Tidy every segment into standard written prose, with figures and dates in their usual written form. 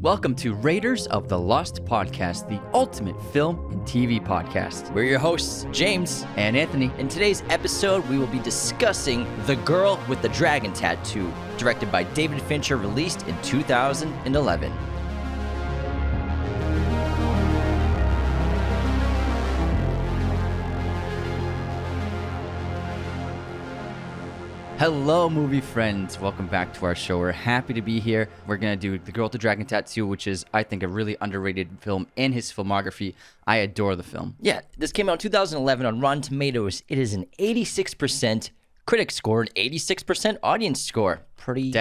Welcome to Raiders of the Lost Podcast, the ultimate film and TV podcast. We're your hosts, James And Anthony. In today's episode, we will be discussing The Girl with the Dragon Tattoo, directed by David Fincher, released in 2011. Hello, movie friends. Welcome back to our show. We're happy to be here. We're going to do The Girl with the Dragon Tattoo, which is, I think, a really underrated film in his filmography. I adore the film. Yeah, this came out in 2011 on Rotten Tomatoes. It is an 86% critic score, an 86% audience score. Pretty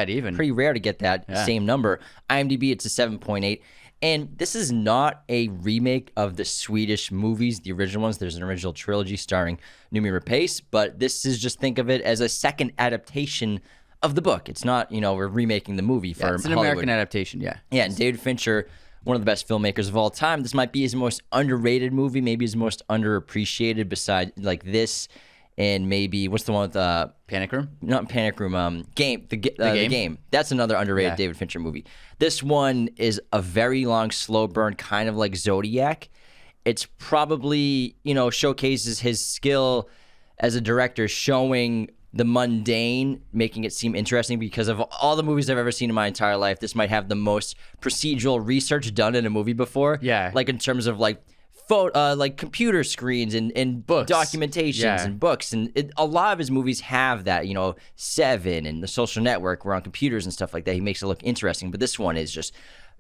rare to get that same number. IMDb, it's a 7.8. And this is not a remake of the Swedish movies, the original ones. There's an original trilogy starring Noomi Rapace, but this is, just think of it as a second adaptation of the book. It's not, we're remaking the movie for it's an Hollywood. American adaptation, yeah. Yeah, and David Fincher, one of the best filmmakers of all time. This might be his most underrated movie, maybe his most underappreciated besides like this and maybe, what's the one with Panic Room? Not Panic Room, Game. The Game. That's another underrated David Fincher movie. This one is a very long, slow burn, kind of like Zodiac. It's probably, showcases his skill as a director, showing the mundane, making it seem interesting, because of all the movies I've ever seen in my entire life, this might have the most procedural research done in a movie before. Yeah. Like in terms of like computer screens and books, documentations and books, and a lot of his movies have that. Seven and The Social Network were on computers and stuff like that. He makes it look interesting, but this one is just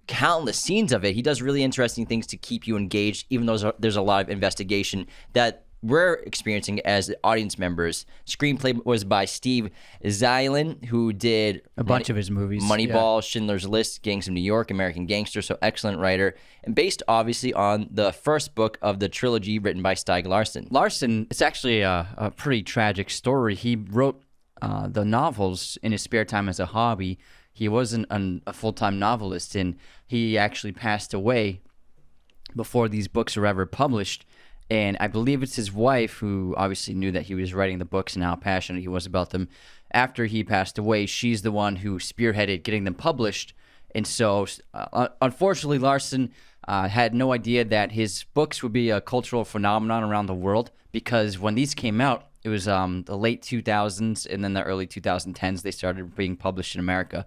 countless scenes of it. He does really interesting things to keep you engaged, even though there's a lot of investigation that we're experiencing as audience members. Screenplay was by Steve Zeilen, who did a bunch of his movies. Moneyball, Schindler's List, Gangs of New York, American Gangster, so excellent writer. And based, obviously, on the first book of the trilogy written by Stieg Larsson. Larsson, it's actually a pretty tragic story. He wrote the novels in his spare time as a hobby. He wasn't a full-time novelist, and he actually passed away before these books were ever published. And I believe it's his wife who obviously knew that he was writing the books and how passionate he was about them. After he passed away, she's the one who spearheaded getting them published. And so, unfortunately, Larsson had no idea that his books would be a cultural phenomenon around the world, because when these came out, it was the late 2000s and then the early 2010s, they started being published in America.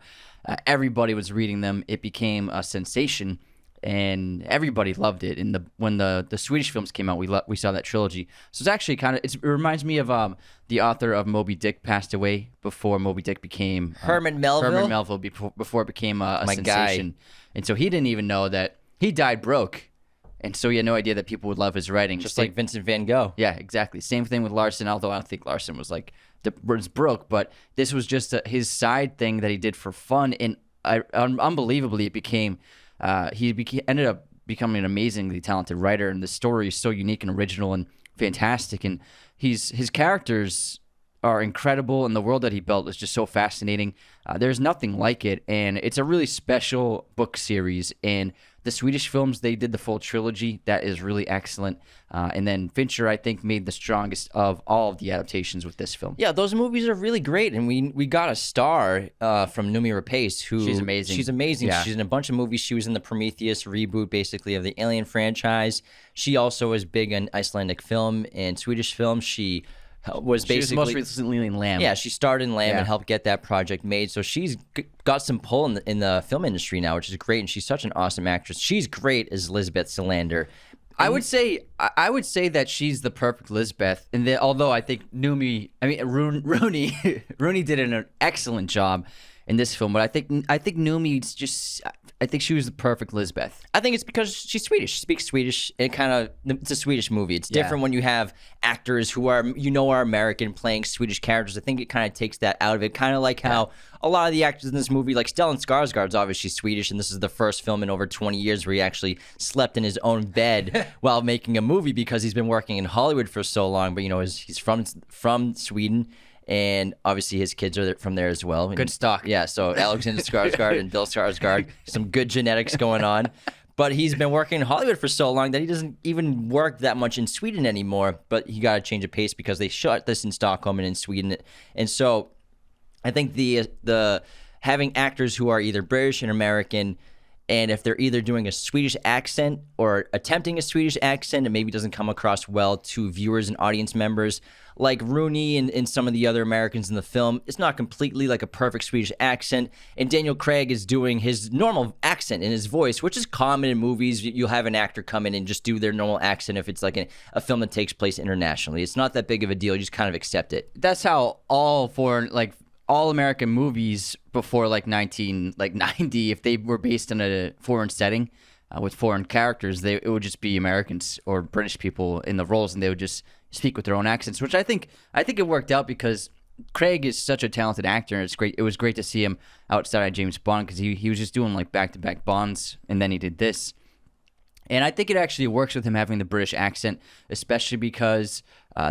Everybody was reading them. It became a sensation. And everybody loved it. And when the Swedish films came out, we saw that trilogy. So it's actually it reminds me of the author of Moby Dick passed away before Moby Dick became Herman Melville. Herman Melville before it became a sensation. Guy. And so he didn't even know that he died broke, and so he had no idea that people would love his writing. Just like Vincent van Gogh. Yeah, exactly. Same thing with Larsson. Although I don't think Larsson was was broke, but this was just his side thing that he did for fun, and unbelievably it became. Ended up becoming an amazingly talented writer, and the story is so unique and original and fantastic. And his characters are incredible, and the world that he built is just so fascinating. There's nothing like it, and it's a really special book series. And the Swedish films, they did the full trilogy. That is really excellent. And then Fincher, I think, made the strongest of all of the adaptations with this film. Yeah, those movies are really great, and we got a star from Noomi Rapace, who she's amazing. She's amazing. Yeah. She's in a bunch of movies. She was in the Prometheus reboot, basically, of the Alien franchise. She also is big in Icelandic film and Swedish film. She was most recently in Lamb. Yeah, she starred in Lamb and helped get that project made. So she's got some pull in the film industry now, which is great. And she's such an awesome actress. She's great as Lisbeth Salander. I would say that she's the perfect Lisbeth. And although I think Rooney did an excellent job in this film, but I think Noomi's just. I think she was the perfect Lisbeth. I think it's because she's Swedish. She speaks Swedish. It's a Swedish movie. It's different when you have actors who are American playing Swedish characters. I think it kind of takes that out of it. Kind of like how a lot of the actors in this movie, like Stellan Skarsgård's obviously Swedish, and this is the first film in over 20 years where he actually slept in his own bed while making a movie, because he's been working in Hollywood for so long. But he's from Sweden. And obviously his kids are from there as well. Good stock. Yeah, so Alexander Skarsgård and Bill Skarsgård, some good genetics going on. But he's been working in Hollywood for so long that he doesn't even work that much in Sweden anymore. But he got to change of pace because they shot this in Stockholm and in Sweden. And so I think the having actors who are either British and American And if they're either doing a Swedish accent or attempting a Swedish accent, it maybe doesn't come across well to viewers and audience members. Like Rooney and some of the other Americans in the film, it's not completely like a perfect Swedish accent. And Daniel Craig is doing his normal accent in his voice, which is common in movies. You'll have an actor come in and just do their normal accent if it's like a film that takes place internationally. It's not that big of a deal. You just kind of accept it. That's how all American movies before 1990, if they were based in a foreign setting with foreign characters, it would just be Americans or British people in the roles, and they would just speak with their own accents, which I think it worked out because Craig is such a talented actor, and it was great to see him outside of James Bond because he was just doing like back-to-back Bonds, and then he did this. And I think it actually works with him having the British accent, especially because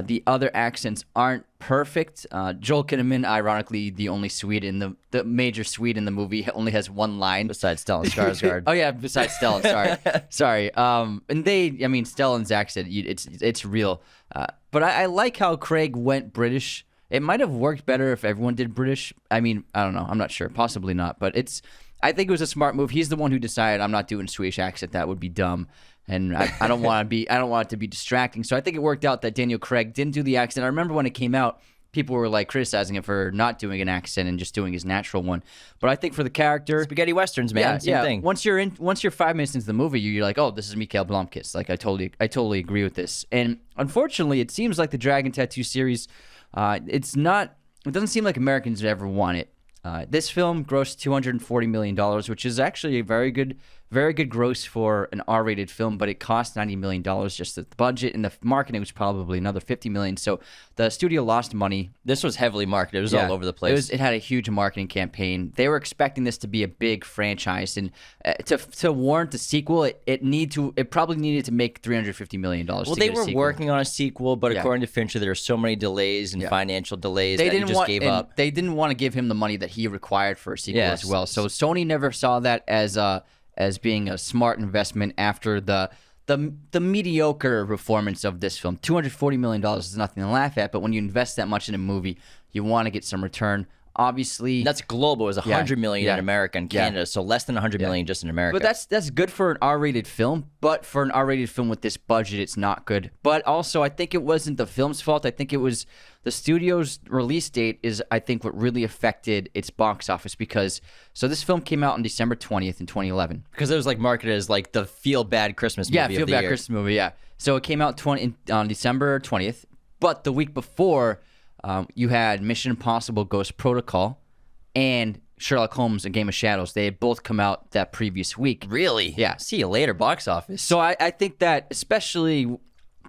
the other accents aren't perfect. Joel Kinnaman, ironically, the only Swede the major Swede in the movie, only has one line. Besides Stellan Skarsgård. Oh, yeah, besides Stellan, sorry. And Stellan's accent, it's real. But I like how Craig went British. It might have worked better if everyone did British. I mean, I don't know. I'm not sure. Possibly not. But I think it was a smart move. He's the one who decided I'm not doing Swedish accent. That would be dumb, and I don't want it to be distracting. So I think it worked out that Daniel Craig didn't do the accent. I remember when it came out, people were like criticizing him for not doing an accent and just doing his natural one. But I think for the character, spaghetti westerns, man, same thing. Once you're 5 minutes into the movie, you're like, oh, this is Mikael Blomkvist. Like I totally agree with this. And unfortunately, it seems like the Dragon Tattoo series, it doesn't seem like Americans ever want it. This film grossed $240 million, which is actually a very good gross for an R-rated film, but it cost $90 million just the budget, and the marketing was probably another $50 million. So the studio lost money. This was heavily marketed. It was all over the place. It had a huge marketing campaign. They were expecting this to be a big franchise, and to warrant the sequel, it probably needed to make $350 million. Well, they were working on a sequel, but according to Fincher, there were so many delays and financial delays that he just gave up. They didn't want to give him the money that he required for a sequel as well. So Sony never saw that as being a smart investment after the mediocre performance of this film. $240 million is nothing to laugh at, but when you invest that much in a movie, you want to get some return. Obviously, that's global. It was $100 million in America and Canada, so less than $100 million just in America. But that's good for an R-rated film. But for an R-rated film with this budget, it's not good. But also, I think it wasn't the film's fault. I think it was the studio's release date is, I think, what really affected its box office so this film came out on December 20th in 2011. Because it was like marketed as like the feel-bad Christmas movie of the year. Yeah, feel-bad Christmas movie, yeah. So it came out on December 20th. But the week before, you had Mission Impossible Ghost Protocol and Sherlock Holmes: A Game of Shadows. They had both come out that previous week. Really? Yeah. See you later, box office. So I think that especially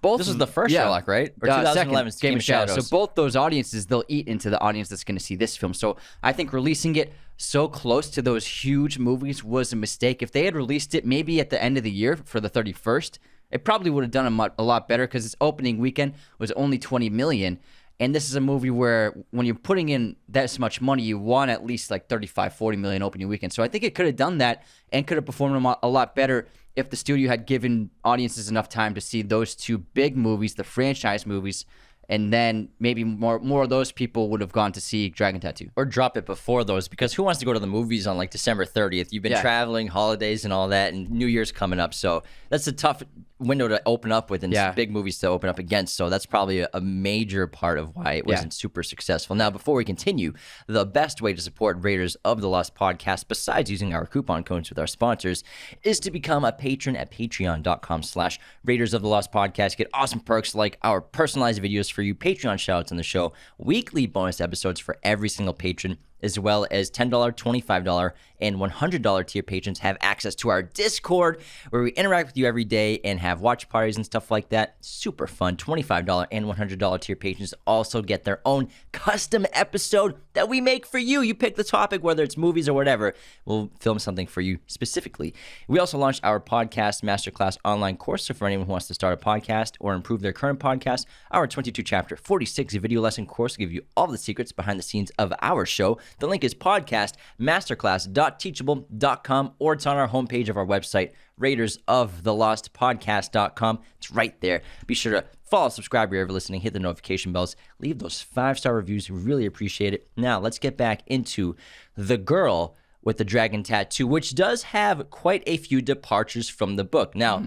both... This was the first Sherlock, right? Or 2011's Game of Shadows. So both those audiences, they'll eat into the audience that's going to see this film. So I think releasing it so close to those huge movies was a mistake. If they had released it maybe at the end of the year for the 31st, it probably would have done a lot better because its opening weekend was only $20 million. And this is a movie where when you're putting in that much money, you want at least like $35-40 million opening weekend. So I think it could have done that and could have performed a lot better if the studio had given audiences enough time to see those two big movies, the franchise movies, and then maybe more of those people would have gone to see Dragon Tattoo. Or drop it before those, because who wants to go to the movies on like December 30th? You've been traveling, holidays and all that, and New Year's coming up. So that's a tough window to open up with and big movies to open up against. So that's probably a major part of why it wasn't super successful. Now, before we continue, the best way to support Raiders of the Lost podcast, besides using our coupon codes with our sponsors, is to become a patron at patreon.com/Raiders of the Lost podcast. Get awesome perks like our personalized videos for you, Patreon shoutouts on the show, weekly bonus episodes for every single patron, as well as $10, $25, and $100 tier patrons have access to our Discord, where we interact with you every day and have watch parties and stuff like that. Super fun. $25 and $100 tier patrons also get their own custom episode that we make for you. You pick the topic, whether it's movies or whatever. We'll film something for you specifically. We also launched our podcast masterclass online course. So for anyone who wants to start a podcast or improve their current podcast, our 22-chapter, 46 video lesson course will give you all the secrets behind the scenes of our show. The link is podcastmasterclass.teachable.com, or it's on our homepage of our website, RaidersOfTheLostPodcast.com. It's right there. Be sure to follow, subscribe wherever you're listening, hit the notification bells, leave those 5-star reviews. We really appreciate it. Now, let's get back into The Girl with the dragon tattoo, which does have quite a few departures from the book. Now,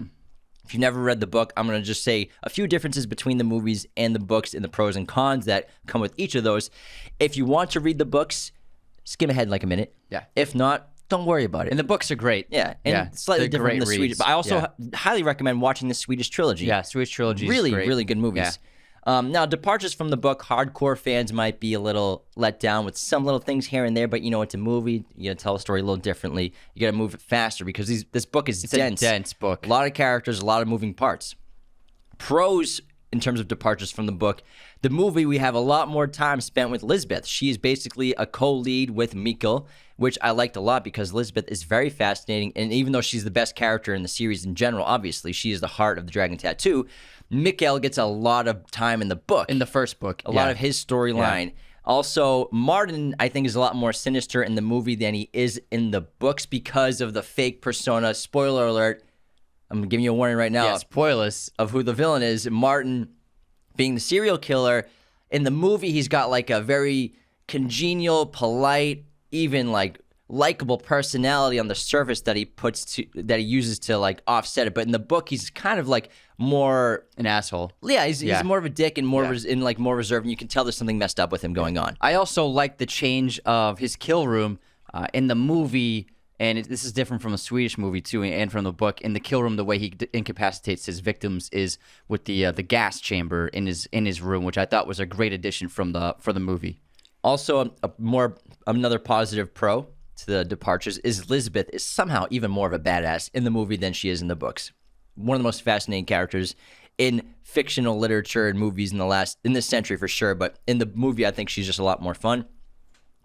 if you've never read the book, I'm going to just say a few differences between the movies and the books and the pros and cons that come with each of those. If you want to read the books, skim ahead like a minute. Yeah. If not, don't worry about it. And the books are great. Yeah, and slightly they're different than the great Swedish. reads. But I also highly recommend watching the Swedish trilogy. Yeah, Swedish trilogy is Really, great. really good movies. Now, departures from the book, hardcore fans might be a little let down with some little things here and there, but it's a movie. You got to tell a story a little differently. You got to move it faster because this book is dense. A dense book. A lot of characters, a lot of moving parts. Pros in terms of departures from the book, the movie, we have a lot more time spent with Lisbeth. She is basically a co-lead with Mikael, which I liked a lot because Lisbeth is very fascinating. And even though she's the best character in the series in general, obviously, she is the heart of the Dragon Tattoo. Mikael gets a lot of time in the book. In the first book. A lot of his storyline. Also, Martin, I think, is a lot more sinister in the movie than he is in the books because of the fake persona. Spoiler alert. I'm giving you a warning right now. Yeah, spoilers. Of who the villain is. Martin being the serial killer. In the movie, he's got like a very congenial, polite, even like likable personality on the surface that he uses to like offset it. But in the book, he's kind of like more an asshole. Yeah, he's more of a dick and more more reserved, and you can tell there's something messed up with him going on. I also like the change of his kill room in the movie. And this is different from the Swedish movie, too, and from the book. In the kill room, the way he incapacitates his victims is with the gas chamber in his room, which I thought was a great addition for the movie. Also, another positive pro to the departures is Lisbeth is somehow even more of a badass in the movie than she is in the books. One of the most fascinating characters in fictional literature and movies in this century for sure, but in the movie, I think she's just a lot more fun.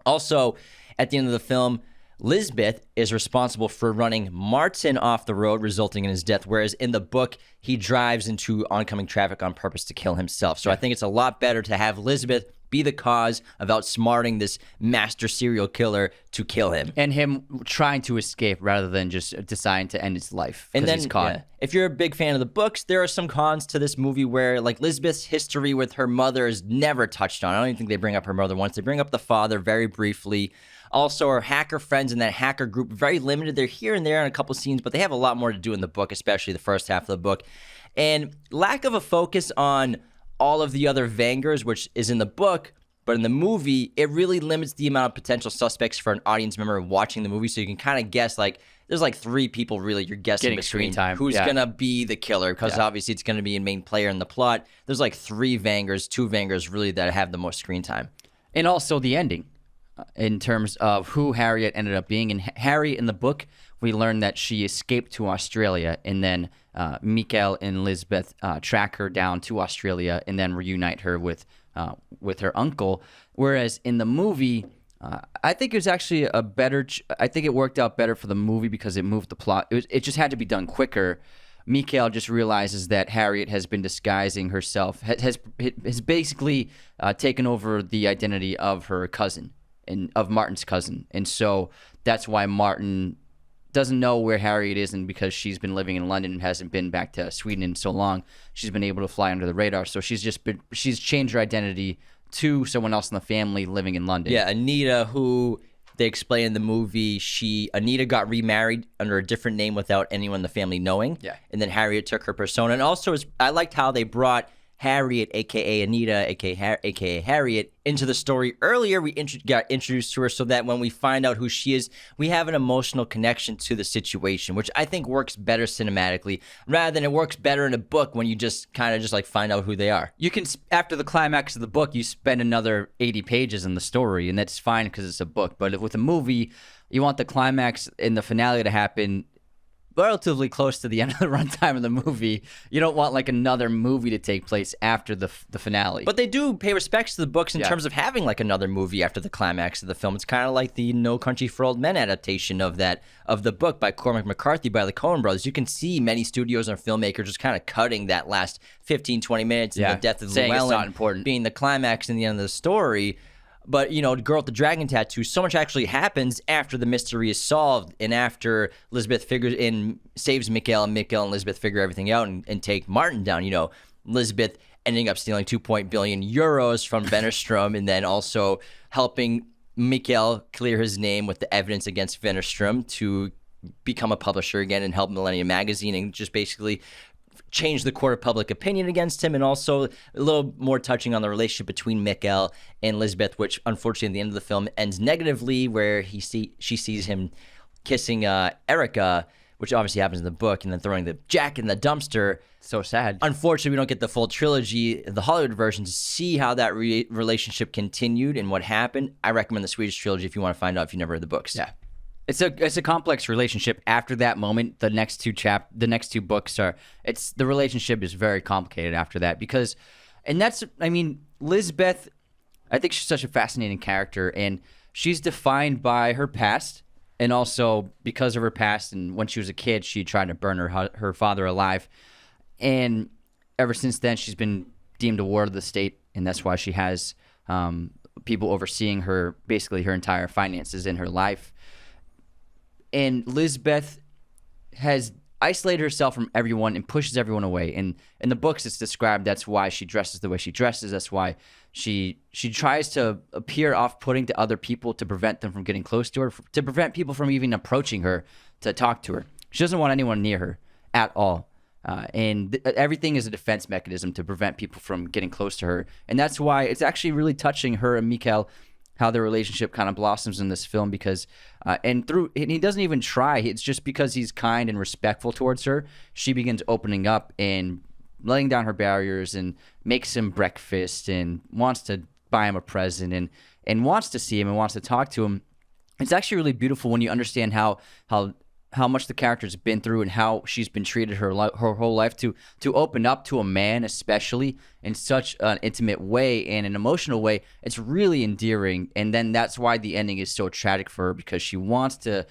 Also, at the end of the film, Lisbeth is responsible for running Martin off the road, resulting in his death, whereas in the book, he drives into oncoming traffic on purpose to kill himself. So I think it's a lot better to have Lisbeth be the cause of outsmarting this master serial killer to kill him. And him trying to escape rather than just deciding to end his life because he's caught. If you're a big fan of the books, there are some cons to this movie where like Lisbeth's history with her mother is never touched on. I don't even think they bring up her mother once. They bring up the father very briefly. Also, our hacker friends in that hacker group, very limited. They're here and there in a couple scenes, but they have a lot more to do in the book, especially the first half of the book. And lack of a focus on all of the other Vangers, which is in the book, but in the movie, it really limits the amount of potential suspects for an audience member watching the movie. So you can kind of guess, like, there's like 3 people really you're guessing getting between screen time. Who's going to be the killer, because obviously it's going to be a main player in the plot. There's like 3 Vangers, 2 Vangers really that have the most screen time. And also the ending. In terms of who Harriet ended up being. And Harry, in the book, we learned that she escaped to Australia, and then Mikael and Lisbeth track her down to Australia and then reunite her with her uncle. Whereas in the movie, I think it was actually a better... I think it worked out better for the movie because it moved the plot. It just had to be done quicker. Mikael just realizes that Harriet has been disguising herself, has basically taken over the identity of her cousin. Of Martin's cousin. And so that's why Martin doesn't know where Harriet is, and because she's been living in London and hasn't been back to Sweden in so long, she's been able to fly under the radar. So she's changed her identity to someone else in the family living in London. Yeah, Anita, who they explain in the movie, Anita got remarried under a different name without anyone in the family knowing. Yeah. And then Harriet took her persona. And also, I liked how they brought Harriet, a.k.a. Anita, a.k.a. Harriet, into the story earlier. We got introduced to her so that when we find out who she is, we have an emotional connection to the situation, which I think works better cinematically, rather than it works better in a book when you just kind of just like find out who they are. You can, after the climax of the book, you spend another 80 pages in the story, and that's fine because it's a book. But with a movie, you want the climax and the finale to happen relatively close to the end of the runtime of the movie. You don't want like another movie to take place after the finale. But they do pay respects to the books in terms of having like another movie after the climax of the film. It's kind of like the No Country for Old Men adaptation of the book by Cormac McCarthy by the Coen brothers. You can see many studios and filmmakers just kind of cutting that last 15, 20 minutes in the death of Llewellyn being the climax and the end of the story. But, Girl with the Dragon Tattoo, so much actually happens after the mystery is solved and after Lisbeth saves Mikael, and Mikael and Lisbeth figure everything out and take Martin down. Lisbeth ending up stealing 2 billion euros from Wennerstrom and then also helping Mikkel clear his name with the evidence against Wennerstrom to become a publisher again and help Millennium Magazine and just basically change the court of public opinion against him, and also a little more touching on the relationship between Mikkel and Lisbeth, which unfortunately at the end of the film ends negatively, where she sees him kissing Erica, which obviously happens in the book, and then throwing the jacket in the dumpster. So sad. Unfortunately, we don't get the full trilogy, the Hollywood version, to see how that relationship continued and what happened. I recommend the Swedish trilogy if you want to find out if you never read the books. Yeah. It's a complex relationship. After that moment, the next two books are. The relationship is very complicated after that because, and that's, I mean, Lisbeth, I think she's such a fascinating character, and she's defined by her past, and also because of her past. And when she was a kid, she tried to burn her father alive, and ever since then, she's been deemed a ward of the state, and that's why she has people overseeing her, basically her entire finances in her life. And Lisbeth has isolated herself from everyone and pushes everyone away. And in the books, it's described that's why she dresses the way she dresses. That's why she tries to appear off-putting to other people to prevent them from getting close to her, to prevent people from even approaching her to talk to her. She doesn't want anyone near her at all. And everything is a defense mechanism to prevent people from getting close to her. And that's why it's actually really touching, her and Mikkel, how their relationship kind of blossoms in this film, because and he doesn't even try. It's just because he's kind and respectful towards her. She begins opening up and letting down her barriers and makes him breakfast and wants to buy him a present and wants to see him and wants to talk to him. It's actually really beautiful when you understand how much the character's been through and how she's been treated her whole life, to open up to a man, especially in such an intimate way and an emotional way. It's really endearing. And then that's why the ending is so tragic for her, because she wants to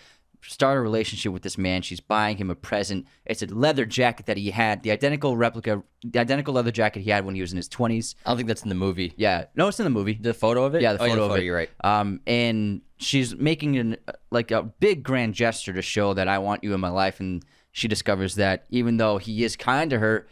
start a relationship with this man. She's buying him a present. It's a leather jacket that he had, the identical leather jacket he had when he was in his 20s. I don't think that's in the movie. Yeah. No, it's in the movie. The photo of it? Yeah, the photo of it. You're right. And she's making a big grand gesture to show that I want you in my life. And she discovers that even though he is kind to her,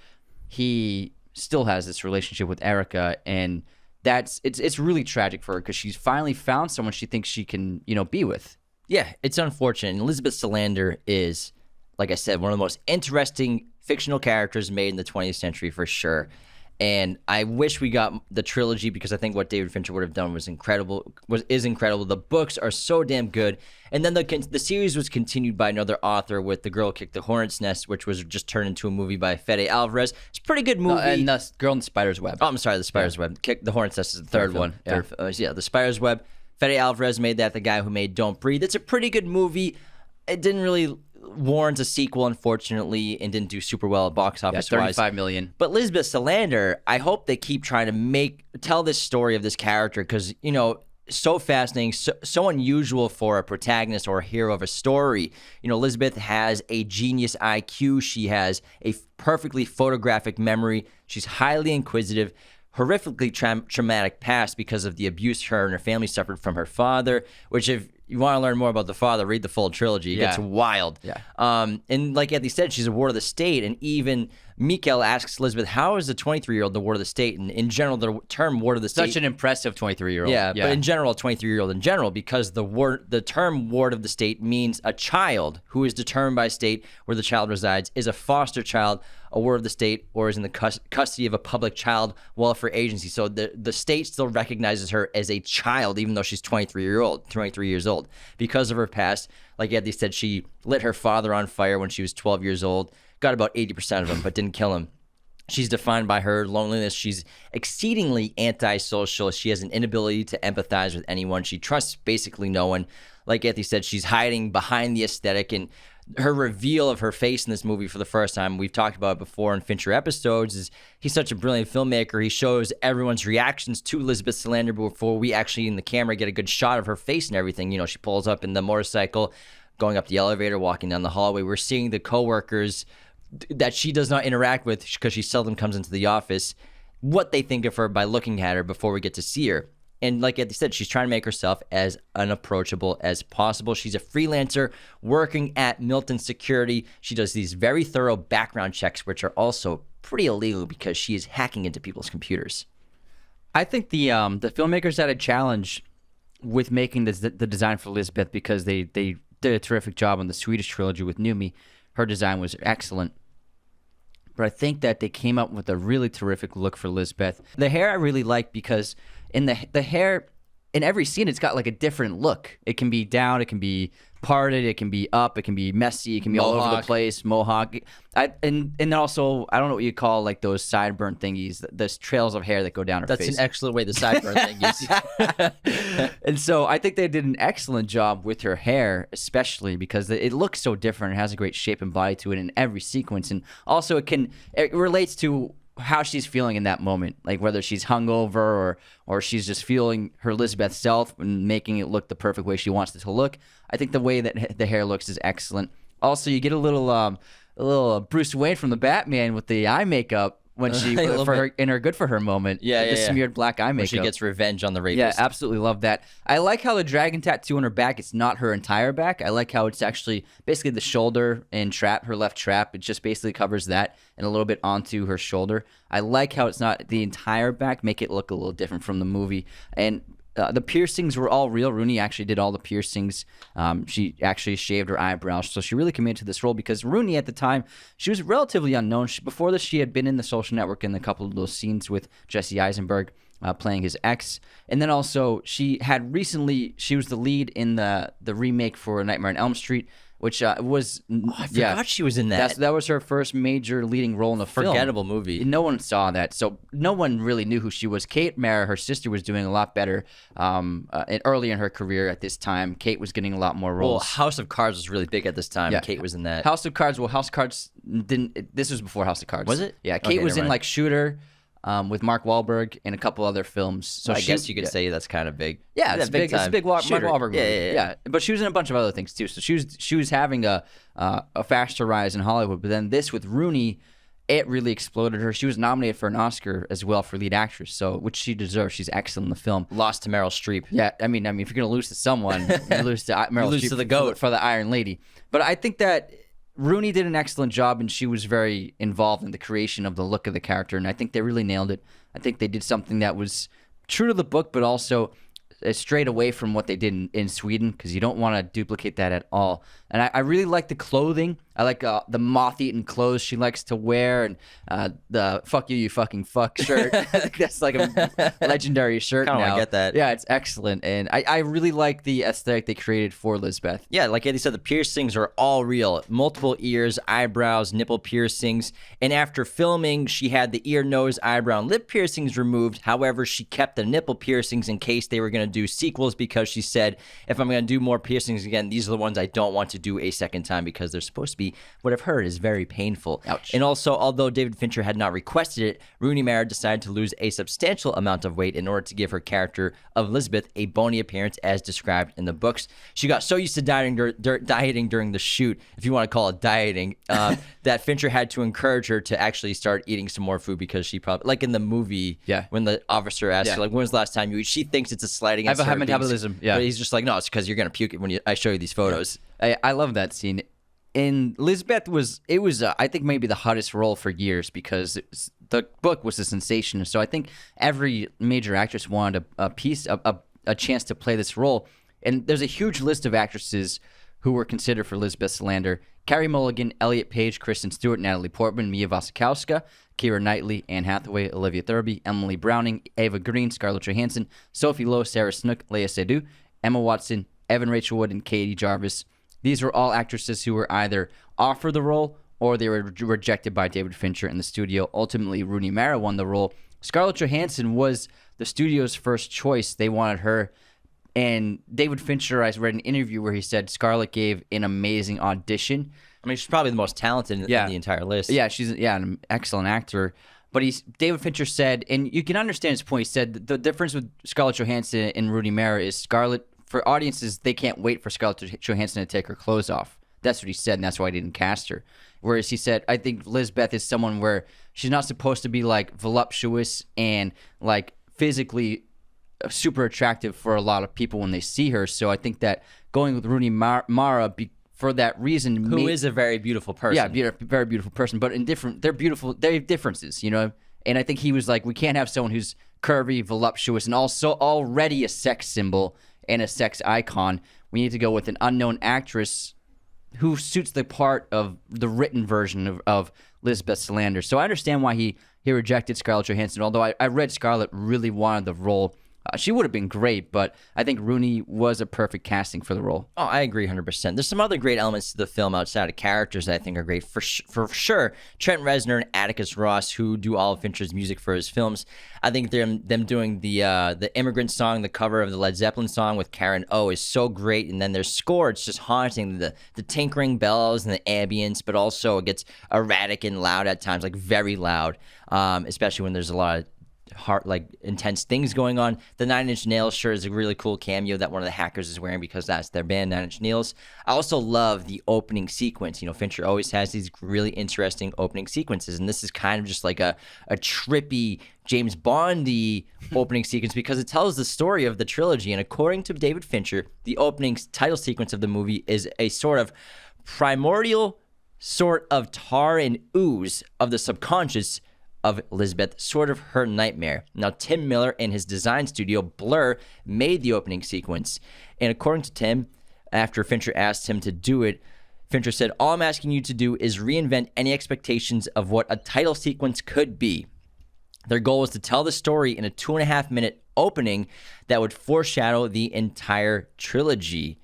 he still has this relationship with Erica. And it's really tragic for her, because she's finally found someone she thinks she can, be with. Yeah, it's unfortunate. And Elizabeth Salander is, like I said, one of the most interesting fictional characters made in the 20th century for sure. And I wish we got the trilogy, because I think what David Fincher would have done was incredible. The books are so damn good. And then the series was continued by another author with The Girl Who Kicked the Hornet's Nest, which was just turned into a movie by Fede Alvarez. It's a pretty good movie. No, and The Girl in the Spider's Web. Oh, I'm sorry, The Spider's Web. Kick the Hornet's Nest is the third one. Yeah. The Spider's Web. Fede Alvarez made that, the guy who made Don't Breathe. It's a pretty good movie. It didn't really warrant a sequel, unfortunately, and didn't do super well at box office wise. $35 million. But Lisbeth Salander, I hope they keep trying to tell this story of this character, because, so fascinating, so unusual for a protagonist or a hero of a story. Lisbeth has a genius IQ. She has a perfectly photographic memory. She's highly inquisitive. Horrifically traumatic past because of the abuse her and her family suffered from her father, which, if you want to learn more about the father, read the full trilogy. It gets wild. Yeah. And like Anthony said, she's a ward of the state. And even Mikkel asks Elizabeth, how is a 23-year-old the ward of the state? And in general, the term ward of the state... Such an impressive 23-year-old. Yeah, but in general, 23-year-old in general, because the term ward of the state means a child who is determined by state where the child resides, is a foster child, a ward of the state, or is in the custody of a public child welfare agency. So the state still recognizes her as a child, even though she's 23 years old. Because of her past, like Anthony said, she lit her father on fire when she was 12 years old, got about 80% of him, but didn't kill him. She's defined by her loneliness. She's exceedingly antisocial. She has an inability to empathize with anyone. She trusts basically no one. Like Anthony said, she's hiding behind the aesthetic, and her reveal of her face in this movie for the first time, we've talked about it before in Fincher episodes, is he's such a brilliant filmmaker. He shows everyone's reactions to Elizabeth Salander before we actually in the camera get a good shot of her face and everything. She pulls up in the motorcycle, going up the elevator, walking down the hallway. We're seeing the coworkers that she does not interact with, because she seldom comes into the office, what they think of her by looking at her before we get to see her. And like Anthony said, she's trying to make herself as unapproachable as possible. She's a freelancer working at Milton Security. She does these very thorough background checks, which are also pretty illegal because she is hacking into people's computers. I think the filmmakers had a challenge with making the design for Lisbeth, because they did a terrific job on the Swedish trilogy with Numi. Her design was excellent. But I think that they came up with a really terrific look for Lisbeth. The hair I really like, because in the hair, in every scene, it's got like a different look. It can be down, it can be parted, it can be up, it can be messy, it can be all over the place, mohawk. And also, I don't know what you call like those sideburn thingies, those trails of hair that go down her face. That's an excellent way, the sideburn thingies. And so I think they did an excellent job with her hair, especially because it looks so different. It has a great shape and body to it in every sequence. And also it relates to how she's feeling in that moment, like whether she's hungover or she's just feeling her Lisbeth self and making it look the perfect way she wants it to look. I think the way that the hair looks is excellent. Also, you get a little Bruce Wayne from the Batman with the eye makeup when she in her good for her moment. The smeared black eye makeup. When she gets revenge on the rapist. Yeah, absolutely love that. I like how the dragon tattoo on her back, it's not her entire back. I like how it's actually basically the shoulder and trap, her left trap. It just basically covers that and a little bit onto her shoulder. I like how it's not the entire back, make it look a little different from the movie. And the piercings were all real. Rooney actually did all the piercings. She actually shaved her eyebrows, so she really committed to this role, because Rooney at the time, she was relatively unknown. Before this, she had been in The Social Network in a couple of those scenes with Jesse Eisenberg playing his ex. And then also, she was the lead in the remake for Nightmare on Elm Street, which was... I forgot she was in that. That was her first major leading role in a film. Forgettable movie. No one saw that, so no one really knew who she was. Kate Mara, her sister, was doing a lot better early in her career at this time. Kate was getting a lot more roles. Well, House of Cards was really big at this time. Yeah. Kate was in that. House of Cards didn't... This was before House of Cards. Was it? Yeah, Kate was in like Shooter, with Mark Wahlberg and a couple other films. So I guess you could say that's kind of big. Yeah, it's big. It's a big Mark Wahlberg movie. Yeah. But she was in a bunch of other things too. So she was having a faster rise in Hollywood. But then this with Rooney, it really exploded her. She was nominated for an Oscar as well for lead actress, so which she deserves. She's excellent in the film. Lost to Meryl Streep. Yeah, I mean, if you're gonna lose to someone, you lose to Meryl Streep. Lose to the GOAT for the Iron Lady. But I think that Rooney did an excellent job, and she was very involved in the creation of the look of the character, and I think they really nailed it. I think they did something that was true to the book, but also strayed away from what they did in Sweden, because you don't want to duplicate that at all. And I really like the clothing. I like the moth-eaten clothes she likes to wear, and the "fuck you, you fucking fuck" shirt. I think that's like a legendary shirt now. I get that. Yeah, it's excellent, and I really like the aesthetic they created for Lisbeth. Yeah, like Eddie said, the piercings are all real. Multiple ears, eyebrows, nipple piercings. And after filming, she had the ear, nose, eyebrow, and lip piercings removed. However, she kept the nipple piercings in case they were going to do sequels, because she said, if I'm going to do more piercings again, these are the ones I don't want to do a second time, because they're supposed to be, what I've heard, is very painful. Ouch. And also, although David Fincher had not requested it, Rooney Mara decided to lose a substantial amount of weight in order to give her character of Elizabeth a bony appearance as described in the books. She got so used to dieting during the shoot, if you want to call it dieting, that Fincher had to encourage her to actually start eating some more food, because she probably, like in the movie, when the officer asks her, like, when was the last time you eat? She thinks it's a slight against I have a high metabolism. Yeah. But he's just like, no, it's because you're going to puke it when I show you these photos. I love that scene. And Lisbeth was I think maybe the hottest role for years, because the book was a sensation. So I think every major actress wanted a chance to play this role. And there's a huge list of actresses who were considered for Lisbeth Salander: Carey Mulligan, Elliot Page, Kristen Stewart, Natalie Portman, Mia Wasikowska, Keira Knightley, Anne Hathaway, Olivia Thirlby, Emily Browning, Ava Green, Scarlett Johansson, Sophie Lowe, Sarah Snook, Lea Seydoux, Emma Watson, Evan Rachel Wood, and Katie Jarvis. These were all actresses who were either offered the role or they were rejected by David Fincher in the studio. Ultimately, Rooney Mara won the role. Scarlett Johansson was the studio's first choice. They wanted her. And David Fincher, I read an interview where he said Scarlett gave an amazing audition. I mean, she's probably the most talented in the entire list. Yeah, she's an excellent actor. But David Fincher said, and you can understand his point, he said the difference with Scarlett Johansson and Rooney Mara is Scarlett, for audiences, they can't wait for Scarlett Johansson to take her clothes off. That's what he said, and that's why I didn't cast her. Whereas he said, I think Lisbeth is someone where she's not supposed to be like voluptuous and like physically super attractive for a lot of people when they see her. So I think that going with Rooney Mara for that reason, who is a very beautiful person. Yeah, very beautiful person, but they're beautiful. They have differences, you know. And I think he was like, we can't have someone who's curvy, voluptuous, and also already a sex symbol, and a sex icon. We need to go with an unknown actress who suits the part of the written version of Lisbeth Salander. So I understand why he rejected Scarlett Johansson, although I read Scarlett really wanted the role. She would have been great, but I think Rooney was a perfect casting for the role. Oh, I agree 100%. There's some other great elements to the film outside of characters that I think are great. For sure, Trent Reznor and Atticus Ross, who do all of Fincher's music for his films, I think them doing the Immigrant song, the cover of the Led Zeppelin song with Karen O is so great. And then their score, it's just haunting. The tinkering bells and the ambience, but also it gets erratic and loud at times, like very loud, especially when there's a lot of intense things going on. The 9 Inch Nails sure is a really cool cameo that one of the hackers is wearing because that's their band, 9 Inch Nails. I also love the opening sequence. You know, Fincher always has these really interesting opening sequences, and this is kind of just like a trippy James Bond-y opening sequence because it tells the story of the trilogy. And according to David Fincher, the opening title sequence of the movie is a sort of primordial sort of tar and ooze of the subconscious of Lisbeth, sort of her nightmare. Now, Tim Miller and his design studio, Blur, made the opening sequence. And according to Tim, after Fincher asked him to do it, Fincher said, "All I'm asking you to do is reinvent any expectations of what a title sequence could be." Their goal was to tell the story in a 2.5-minute opening that would foreshadow the entire trilogy.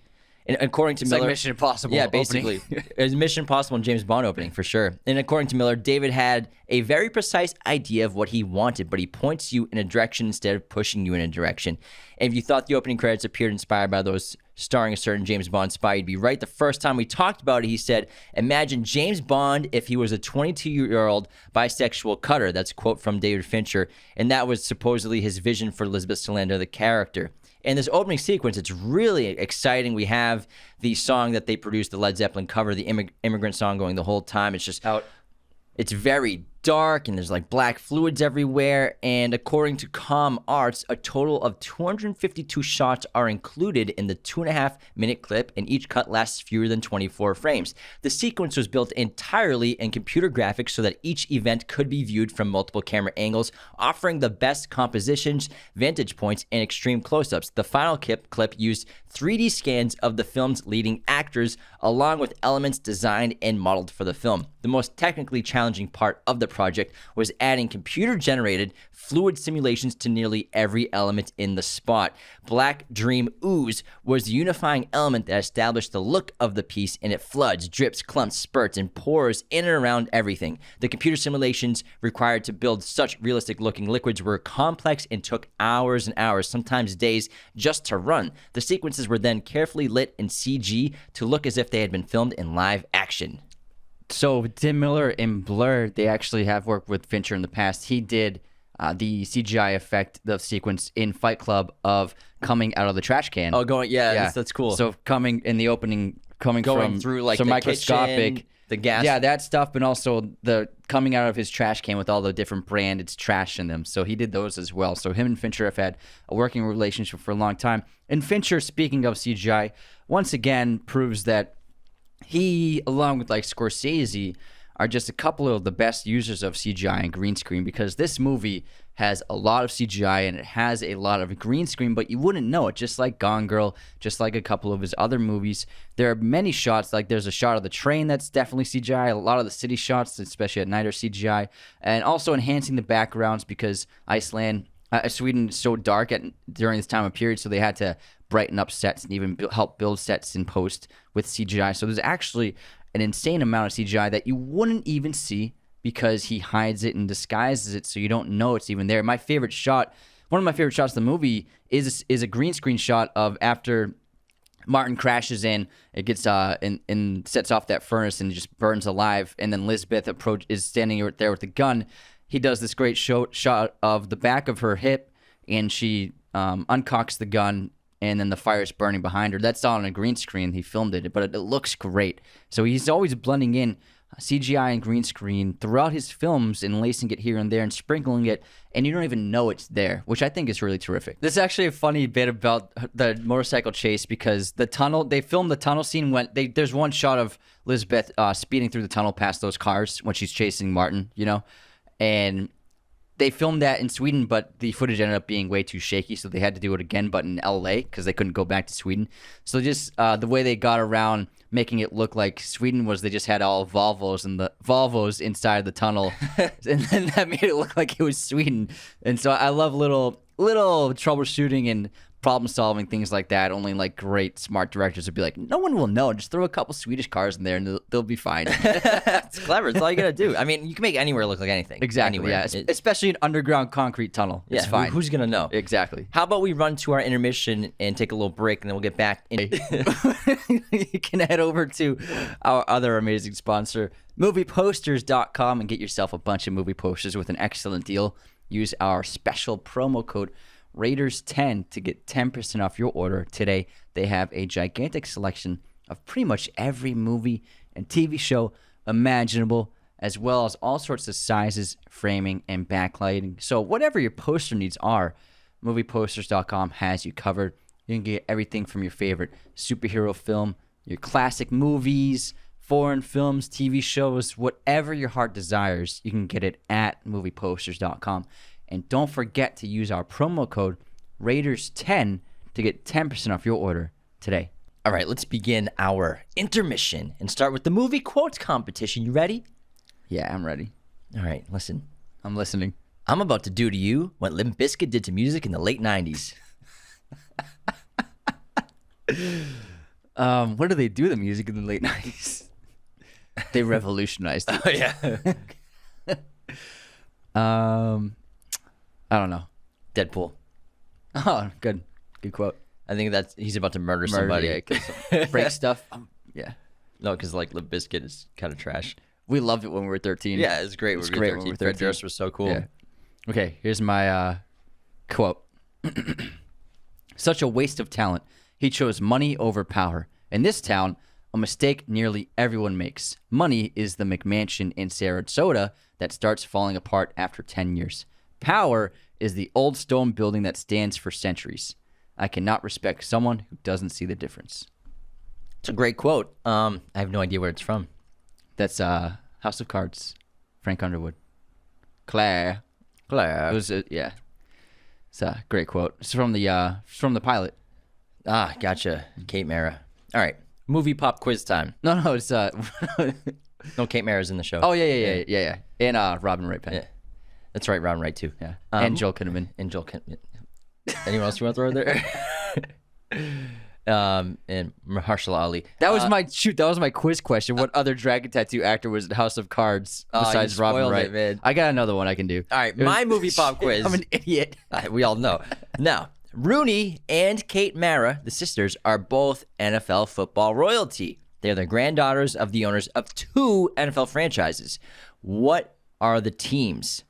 And according to Miller, like Mission Impossible. Yeah, basically. It was Mission Impossible and James Bond opening for sure. And according to Miller, David had a very precise idea of what he wanted, but he points you in a direction instead of pushing you in a direction. And if you thought the opening credits appeared inspired by those starring a certain James Bond spy, you'd be right. The first time we talked about it, he said, "Imagine James Bond if he was a 22-year-old bisexual cutter." That's a quote from David Fincher. And that was supposedly his vision for Lisbeth Salander, the character. And this opening sequence, it's really exciting. We have the song that they produced, the Led Zeppelin cover, the Immigrant song going the whole time. It's just out. It's very dark and there's like black fluids everywhere. And according to Com Arts, a total of 252 shots are included in the 2.5-minute clip, and each cut lasts fewer than 24 frames. The sequence was built entirely in computer graphics so that each event could be viewed from multiple camera angles, offering the best compositions, vantage points, and extreme close-ups. The final clip used 3D scans of the film's leading actors, along with elements designed and modeled for the film. The most technically challenging part of the project was adding computer-generated fluid simulations to nearly every element in the spot. Black Dream Ooze was the unifying element that established the look of the piece, and it floods, drips, clumps, spurts, and pours in and around everything. The computer simulations required to build such realistic-looking liquids were complex and took hours and hours, sometimes days, just to run. The sequences were then carefully lit in CG to look as if they had been filmed in live action. So Tim Miller in Blur, they actually have worked with Fincher in the past. He did the CGI effect, the sequence in Fight Club of coming out of the trash can. Oh, that's cool. So coming in the opening, going from through like so the microscopic, kitchen, the gas. Yeah, that stuff, and also the coming out of his trash can with all the different branded trash in them. So he did those as well. So him and Fincher have had a working relationship for a long time. And Fincher, speaking of CGI, once again proves that he, along with like Scorsese, are just a couple of the best users of CGI and green screen, because this movie has a lot of CGI and it has a lot of green screen, but you wouldn't know it. Just like Gone Girl, just like a couple of his other movies, there are many shots, like there's a shot of the train that's definitely CGI. A lot of the city shots, especially at night, are CGI, and also enhancing the backgrounds because Sweden is so dark during this time of period, so they had to brighten up sets and even help build sets in post with CGI. So there's actually an insane amount of CGI that you wouldn't even see because he hides it and disguises it so you don't know it's even there. One of my favorite shots of the movie is a green screen shot of after Martin crashes in, it gets and sets off that furnace and just burns alive, and then Lisbeth is standing there with the gun. He does this great shot of the back of her hip, and she uncocks the gun, and then the fire's burning behind her. That's all on a green screen. He filmed it, but it looks great. So he's always blending in CGI and green screen throughout his films and lacing it here and there and sprinkling it, and you don't even know it's there, which I think is really terrific. This is actually a funny bit about the motorcycle chase because they filmed the tunnel scene there's one shot of Lisbeth speeding through the tunnel past those cars when she's chasing Martin, and They filmed that in Sweden, but the footage ended up being way too shaky, so they had to do it again, but in LA, because they couldn't go back to Sweden. So just the way they got around making it look like Sweden was they just had all Volvos and the Volvos inside the tunnel, and then that made it look like it was Sweden. And so I love little troubleshooting and problem solving, things like that. Only like great smart directors would be like, no one will know. Just throw a couple Swedish cars in there and they'll be fine. It's clever. It's all you gotta do. I mean, you can make anywhere look like anything. Exactly. Anywhere. Yeah. Especially an underground concrete tunnel. Yeah, It's fine. Who's gonna know? Exactly. How about we run to our intermission and take a little break, and then we'll get back in. You can head over to our other amazing sponsor, movieposters.com, and get yourself a bunch of movie posters with an excellent deal. Use our special promo code Raiders10 to get 10% off your order today. They have a gigantic selection of pretty much every movie and TV show imaginable, as well as all sorts of sizes, framing, and backlighting. So whatever your poster needs are, movieposters.com has you covered. You can get everything from your favorite superhero film, your classic movies, foreign films, TV shows, whatever your heart desires, you can get it at movieposters.com. And don't forget to use our promo code Raiders10 to get 10% off your order today. All right, let's begin our intermission and start with the movie quotes competition. You ready? Yeah, I'm ready. All right, listen. I'm listening. I'm about to do to you what Limp Bizkit did to music in the late 90s. What did they do to the music in the late 90s? They revolutionized it. Oh, yeah. I don't know. Deadpool. Oh, good. Good quote. I think he's about to murder somebody. Yeah, kill break stuff. Yeah. No, because like Limp Bizkit is kind of trash. We loved it when we were 13. Yeah, it's great. It's great when we were 13. Fred Durst was so cool. Yeah. Okay, here's my quote. Such a waste of talent. He chose money over power. In this town, a mistake nearly everyone makes. Money is the McMansion in Sarasota that starts falling apart after 10 years. Power is the old stone building that stands for centuries. I cannot respect someone who doesn't see the difference. It's a great quote. I have no idea where it's from. That's House of Cards, Frank Underwood. Claire. Claire. It was yeah. It's a great quote. It's from the pilot. Ah, gotcha. Kate Mara. All right. Movie pop quiz time. No, it's No, Kate Mara's in the show. Oh yeah. And Robin Wright Penn. Yeah. That's right, Ron Wright too. Yeah. And Joel Kinnaman. Anyone else you want to throw there? And Mahershala Ali. That was my quiz question. What other dragon tattoo actor was in House of Cards besides Robin Wright? Man. I got another one I can do. All right, my movie pop quiz. I'm an idiot. We all know. Now, Rooney and Kate Mara, the sisters, are both NFL football royalty. They're the granddaughters of the owners of 2 NFL franchises. What are the teams?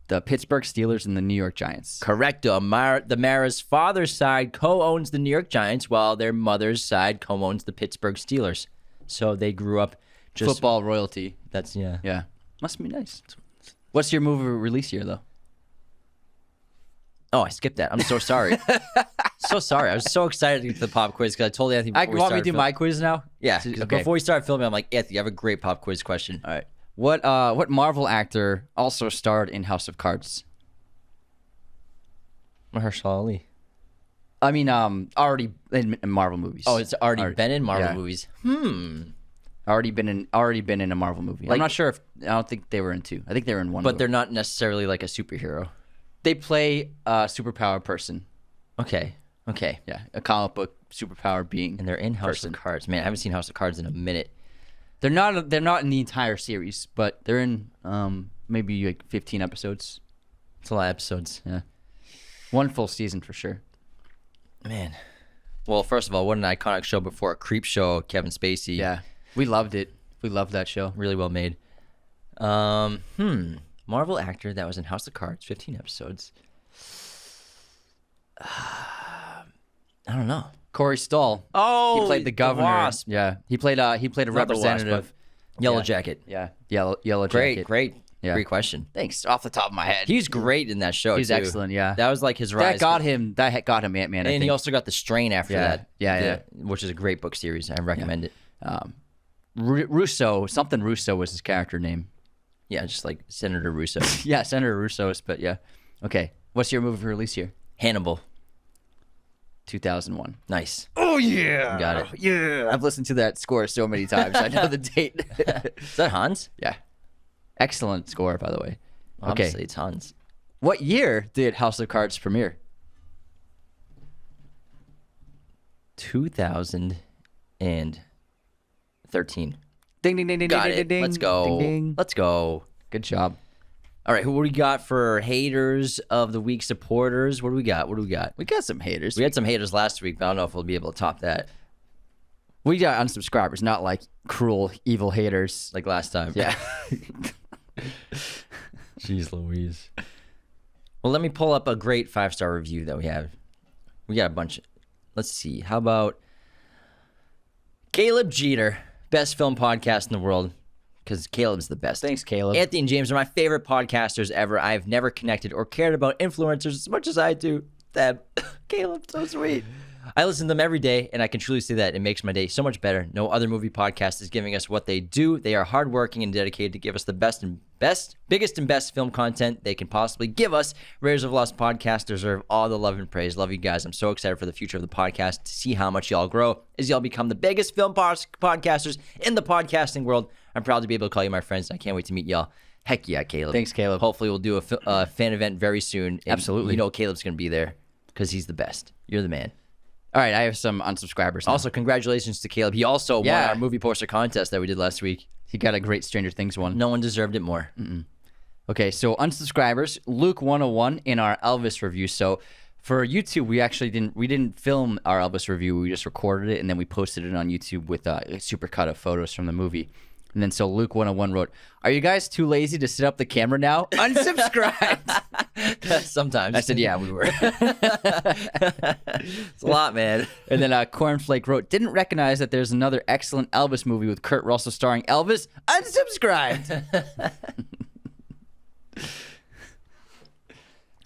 The Pittsburgh Steelers and the New York Giants. Correcto. The Mara's father's side co-owns the New York Giants, while their mother's side co-owns the Pittsburgh Steelers. So they grew up just football royalty. That's yeah. Yeah. Must be nice. What's your movie release year though? Oh, I skipped that. I'm so sorry. So sorry. I was so excited to get to the pop quiz because I told Anthony before we want me started to do my quiz now? Yeah. Okay. Before we started filming, I'm like, Anthony, you have a great pop quiz question. All right. What Marvel actor also starred in House of Cards? Mahershala Ali. I mean, already in Marvel movies. Oh, it's already been in Marvel movies. Already been in a Marvel movie. I'm not sure if I don't think they were in 2. I think they were in 1. But they're not necessarily like a superhero. They play a superpower person. Okay. Yeah, a comic book superpower being. And they're in House of Cards. Man, I haven't seen House of Cards in a minute. They're not in the entire series, but they're in maybe like 15 episodes. It's a lot of episodes. Yeah. 1 full season for sure. Man. Well, first of all, what an iconic show before a creep show, Kevin Spacey. Yeah. We loved it. We loved that show. Really well made. Marvel actor that was in House of Cards, 15 episodes. I don't know. Corey Stoll. Oh, he played the governor. Wasp. Yeah, he played a representative. Yellow Jacket. Yeah, Yellow Jacket. Great. Yeah. Great question. Thanks. Off the top of my head, He's great in that show. he's too. excellent. Yeah, That was like his rise. that got him Ant-Man. And he also got The Strain after Yeah. that. Yeah. Which is a great book series. I recommend it. Russo was his character name. Yeah, just like Senator Russo. Yeah, Senator Russo's, but yeah. Okay. What's your movie release year? Hannibal. 2001. Nice. Oh, yeah. Got it. Yeah. I've listened to that score so many times. I know the date. Is that Hans? Yeah. Excellent score, by the way. Obviously, it's Hans. What year did House of Cards premiere? 2013. Ding, ding, ding, ding, Got ding, it. ding, ding. Let's go. Ding, ding. Let's go. Good job. All right, who do we got for haters of the week supporters? What do we got? We got some haters. We had some haters last week, but I don't know if we'll be able to top that We got unsubscribers, not like cruel, evil haters. like last time. Yeah. Jeez Louise. Well, let me pull up a great 5-star review that we have. We got a bunch. Let's see. How about Caleb Jeter, best film podcast in the world, because Caleb's the best. Thanks, Caleb. Anthony and James are my favorite podcasters ever. I've never connected or cared about influencers as much as I do them. Caleb, so sweet. I listen to them every day, and I can truly say that it makes my day so much better. No other movie podcast is giving us what they do. They are hardworking and dedicated to give us the biggest and best film content they can possibly give us. Raiders of Lost podcast deserve all the love and praise. Love you guys. I'm so excited for the future of the podcast to see how much y'all grow as y'all become the biggest film podcasters in the podcasting world. I'm proud to be able to call you my friends. I can't wait to meet y'all. Heck yeah, Caleb. Thanks, Caleb. Hopefully we'll do a fan event very soon. And Absolutely. You know Caleb's going to be there because he's the best. You're the man. All right, I have some unsubscribers now. Also, congratulations to Caleb. He also won our movie poster contest that we did last week. He got a great Stranger Things one. No one deserved it more. Okay, so unsubscribers, Luke 101 in our Elvis review. So for YouTube, we actually didn't film our Elvis review. We just recorded it and then we posted it on YouTube with a super cut of photos from the movie. And then so Luke 101 wrote, "Are you guys too lazy to set up the camera now? Unsubscribe." Sometimes. I said, "Yeah, we were." It's a lot, man. And then Cornflake wrote, "Didn't recognize that there's another excellent Elvis movie with Kurt Russell starring Elvis. Unsubscribed."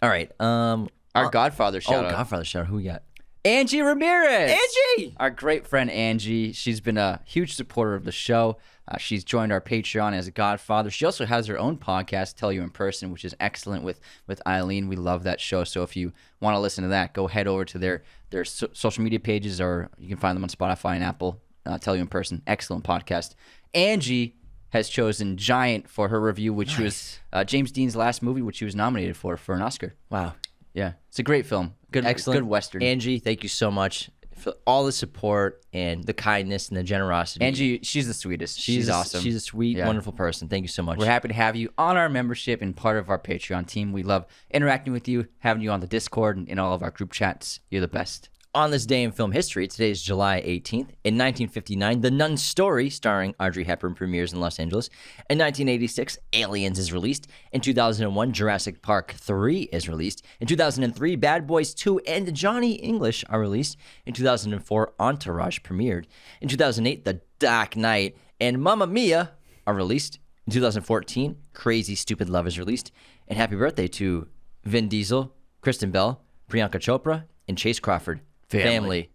All right. Our Godfather shout out. Godfather shout out. Who we got? Angie Ramirez. Angie! Our great friend Angie. She's been a huge supporter of the show. She's joined our Patreon as a Godfather. She also has her own podcast, Tell You in Person, which is excellent with Eileen. We love that show. So if you want to listen to that, go head over to their social media pages, or you can find them on Spotify and Apple. Tell You in Person. Excellent podcast. Angie has chosen Giant for her review, which was James Dean's last movie, which he was nominated for an Oscar. Wow. Yeah. It's a great film. Excellent. Good Western. Angie, thank you so much for all the support and the kindness and the generosity. Angie, she's the sweetest. She's awesome. She's a sweet, wonderful person. Thank you so much. We're happy to have you on our membership and part of our Patreon team. We love interacting with you, having you on the Discord and in all of our group chats. You're the best. On this day in film history, today is July 18th. In 1959, The Nun Story, starring Audrey Hepburn, premieres in Los Angeles. In 1986, Aliens is released. In 2001, Jurassic Park 3 is released. In 2003, Bad Boys 2 and Johnny English are released. In 2004, Entourage premiered. In 2008, The Dark Knight and Mamma Mia are released. In 2014, Crazy Stupid Love is released. And happy birthday to Vin Diesel, Kristen Bell, Priyanka Chopra, and Chase Crawford. Family.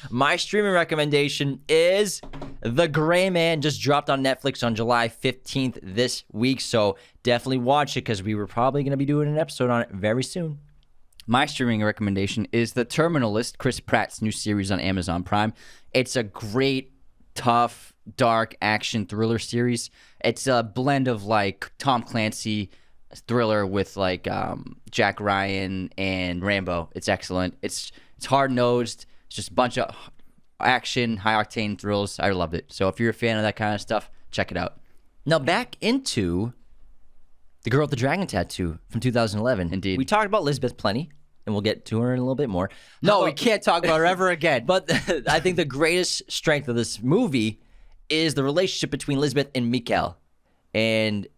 My streaming recommendation is The Gray Man. Just dropped on Netflix on July 15th this week, so definitely watch it because we were probably going to be doing an episode on it very soon. My streaming recommendation is The Terminal List, Chris Pratt's new series on Amazon Prime. It's a great, tough, dark action thriller series. It's a blend of like Tom Clancy thriller with like Jack Ryan and Rambo. It's excellent. It's hard-nosed. It's just a bunch of action, high-octane thrills. I loved it. So if you're a fan of that kind of stuff, check it out. Now back into The Girl with the Dragon Tattoo from 2011. Indeed. We talked about Lisbeth plenty, and we'll get to her in a little bit more. No, we can't talk about her ever again. But I think the greatest strength of this movie is the relationship between Lisbeth and Mikael. And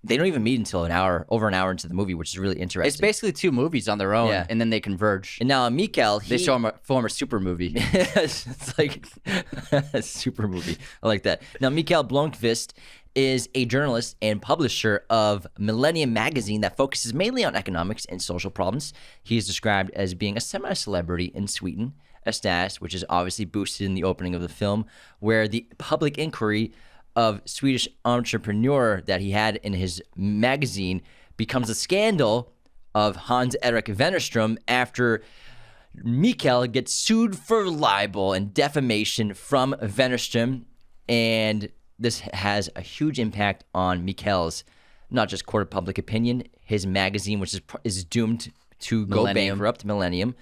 they don't even meet until over an hour into the movie, which is really interesting. It's basically two movies on their own, and then they converge. And now Mikael, They form a super movie. It's like a super movie. I like that. Now, Mikael Blomkvist is a journalist and publisher of Millennium magazine that focuses mainly on economics and social problems. He is described as being a semi-celebrity in Sweden, a status which is obviously boosted in the opening of the film, where the public inquiry of Swedish entrepreneur that he had in his magazine becomes a scandal of Hans-Erik Wennerström after Mikael gets sued for libel and defamation from Wennerström, and this has a huge impact on Mikael's not just court of public opinion, his magazine, which is doomed to go bankrupt, Millennium.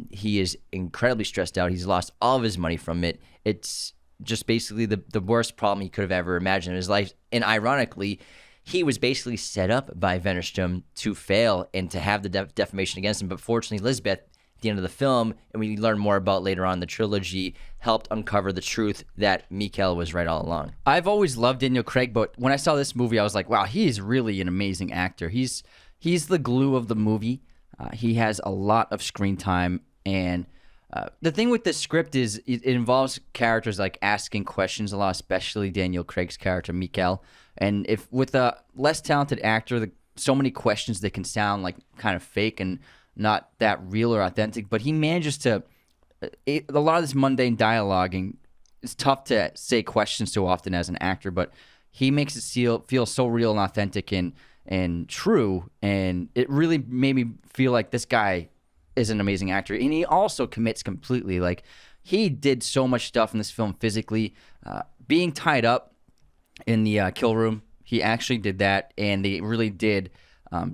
He is incredibly stressed out. He's lost all of his money from it. It's just basically the worst problem he could have ever imagined in his life. And ironically, he was basically set up by Wennerström to fail and to have the defamation against him. But fortunately, Lisbeth, at the end of the film, and we learn more about later on in the trilogy, helped uncover the truth that Mikael was right all along. I've always loved Daniel Craig, but when I saw this movie, I was like, wow, he is really an amazing actor. He's the glue of the movie. He has a lot of screen time, and the thing with the script is it involves characters like asking questions a lot, especially Daniel Craig's character, Mikael. And if with a less talented actor, so many questions that can sound like kind of fake and not that real or authentic, but he manages to a lot of this mundane dialoguing. It's tough to say questions so often as an actor, but he makes it feel so real and authentic and true, and it really made me feel like this guy is an amazing actor. And he also commits completely. Like, he did so much stuff in this film physically. Being tied up in the kill room, he actually did that, and they really did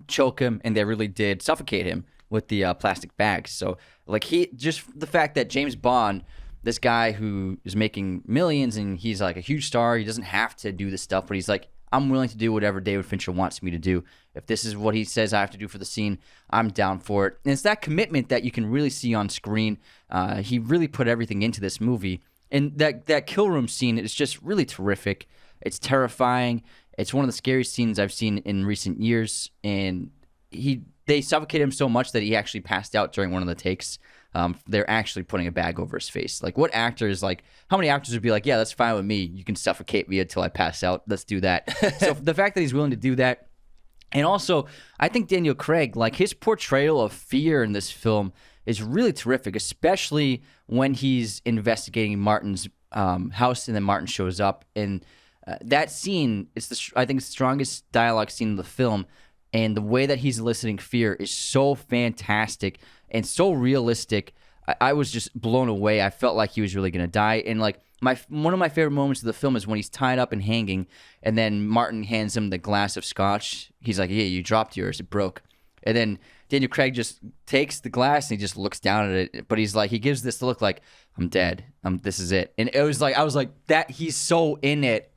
choke him, and they really did suffocate him with the plastic bags. So, like, just the fact that James Bond, this guy who is making millions and he's like a huge star, he doesn't have to do this stuff, but he's like, I'm willing to do whatever David Fincher wants me to do. If this is what he says I have to do for the scene, I'm down for it. And it's that commitment that you can really see on screen. He really put everything into this movie. And that kill room scene is just really terrific. It's terrifying. It's one of the scariest scenes I've seen in recent years. And they suffocated him so much that he actually passed out during one of the takes. They're actually putting a bag over his face. Like, what actor is like, how many actors would be like, yeah, that's fine with me. You can suffocate me until I pass out. Let's do that. So the fact that he's willing to do that. And also, I think Daniel Craig, like, his portrayal of fear in this film is really terrific, especially when he's investigating Martin's house and then Martin shows up. And that scene is, I think, the strongest dialogue scene in the film. And the way that he's eliciting fear is so fantastic and so realistic. I was just blown away. I felt like he was really going to die. And like one of my favorite moments of the film is when he's tied up and hanging, and then Martin hands him the glass of scotch. He's like, "Yeah, you dropped yours. It broke." And then Daniel Craig just takes the glass and he just looks down at it. But he's like, he gives this look like, I'm dead. This is it. And it was like, I was like, that he's so in it.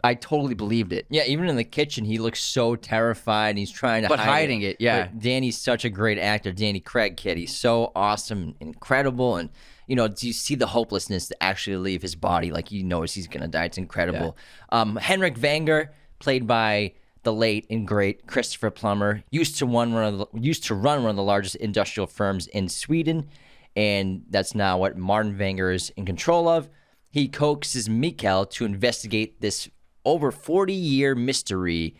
I totally believed it. Yeah, even in the kitchen, he looks so terrified. And he's trying to hiding it. Yeah. But Danny's such a great actor. Danny Craig, kid. He's so awesome, incredible. And, you know, do you see the hopelessness to actually leave his body? Like, he knows he's going to die. It's incredible. Yeah. Henrik Wenger, played by the late and great Christopher Plummer, used to run one of the largest industrial firms in Sweden, and that's now what Martin Wenger is in control of. He coaxes Mikael to investigate this over 40-year mystery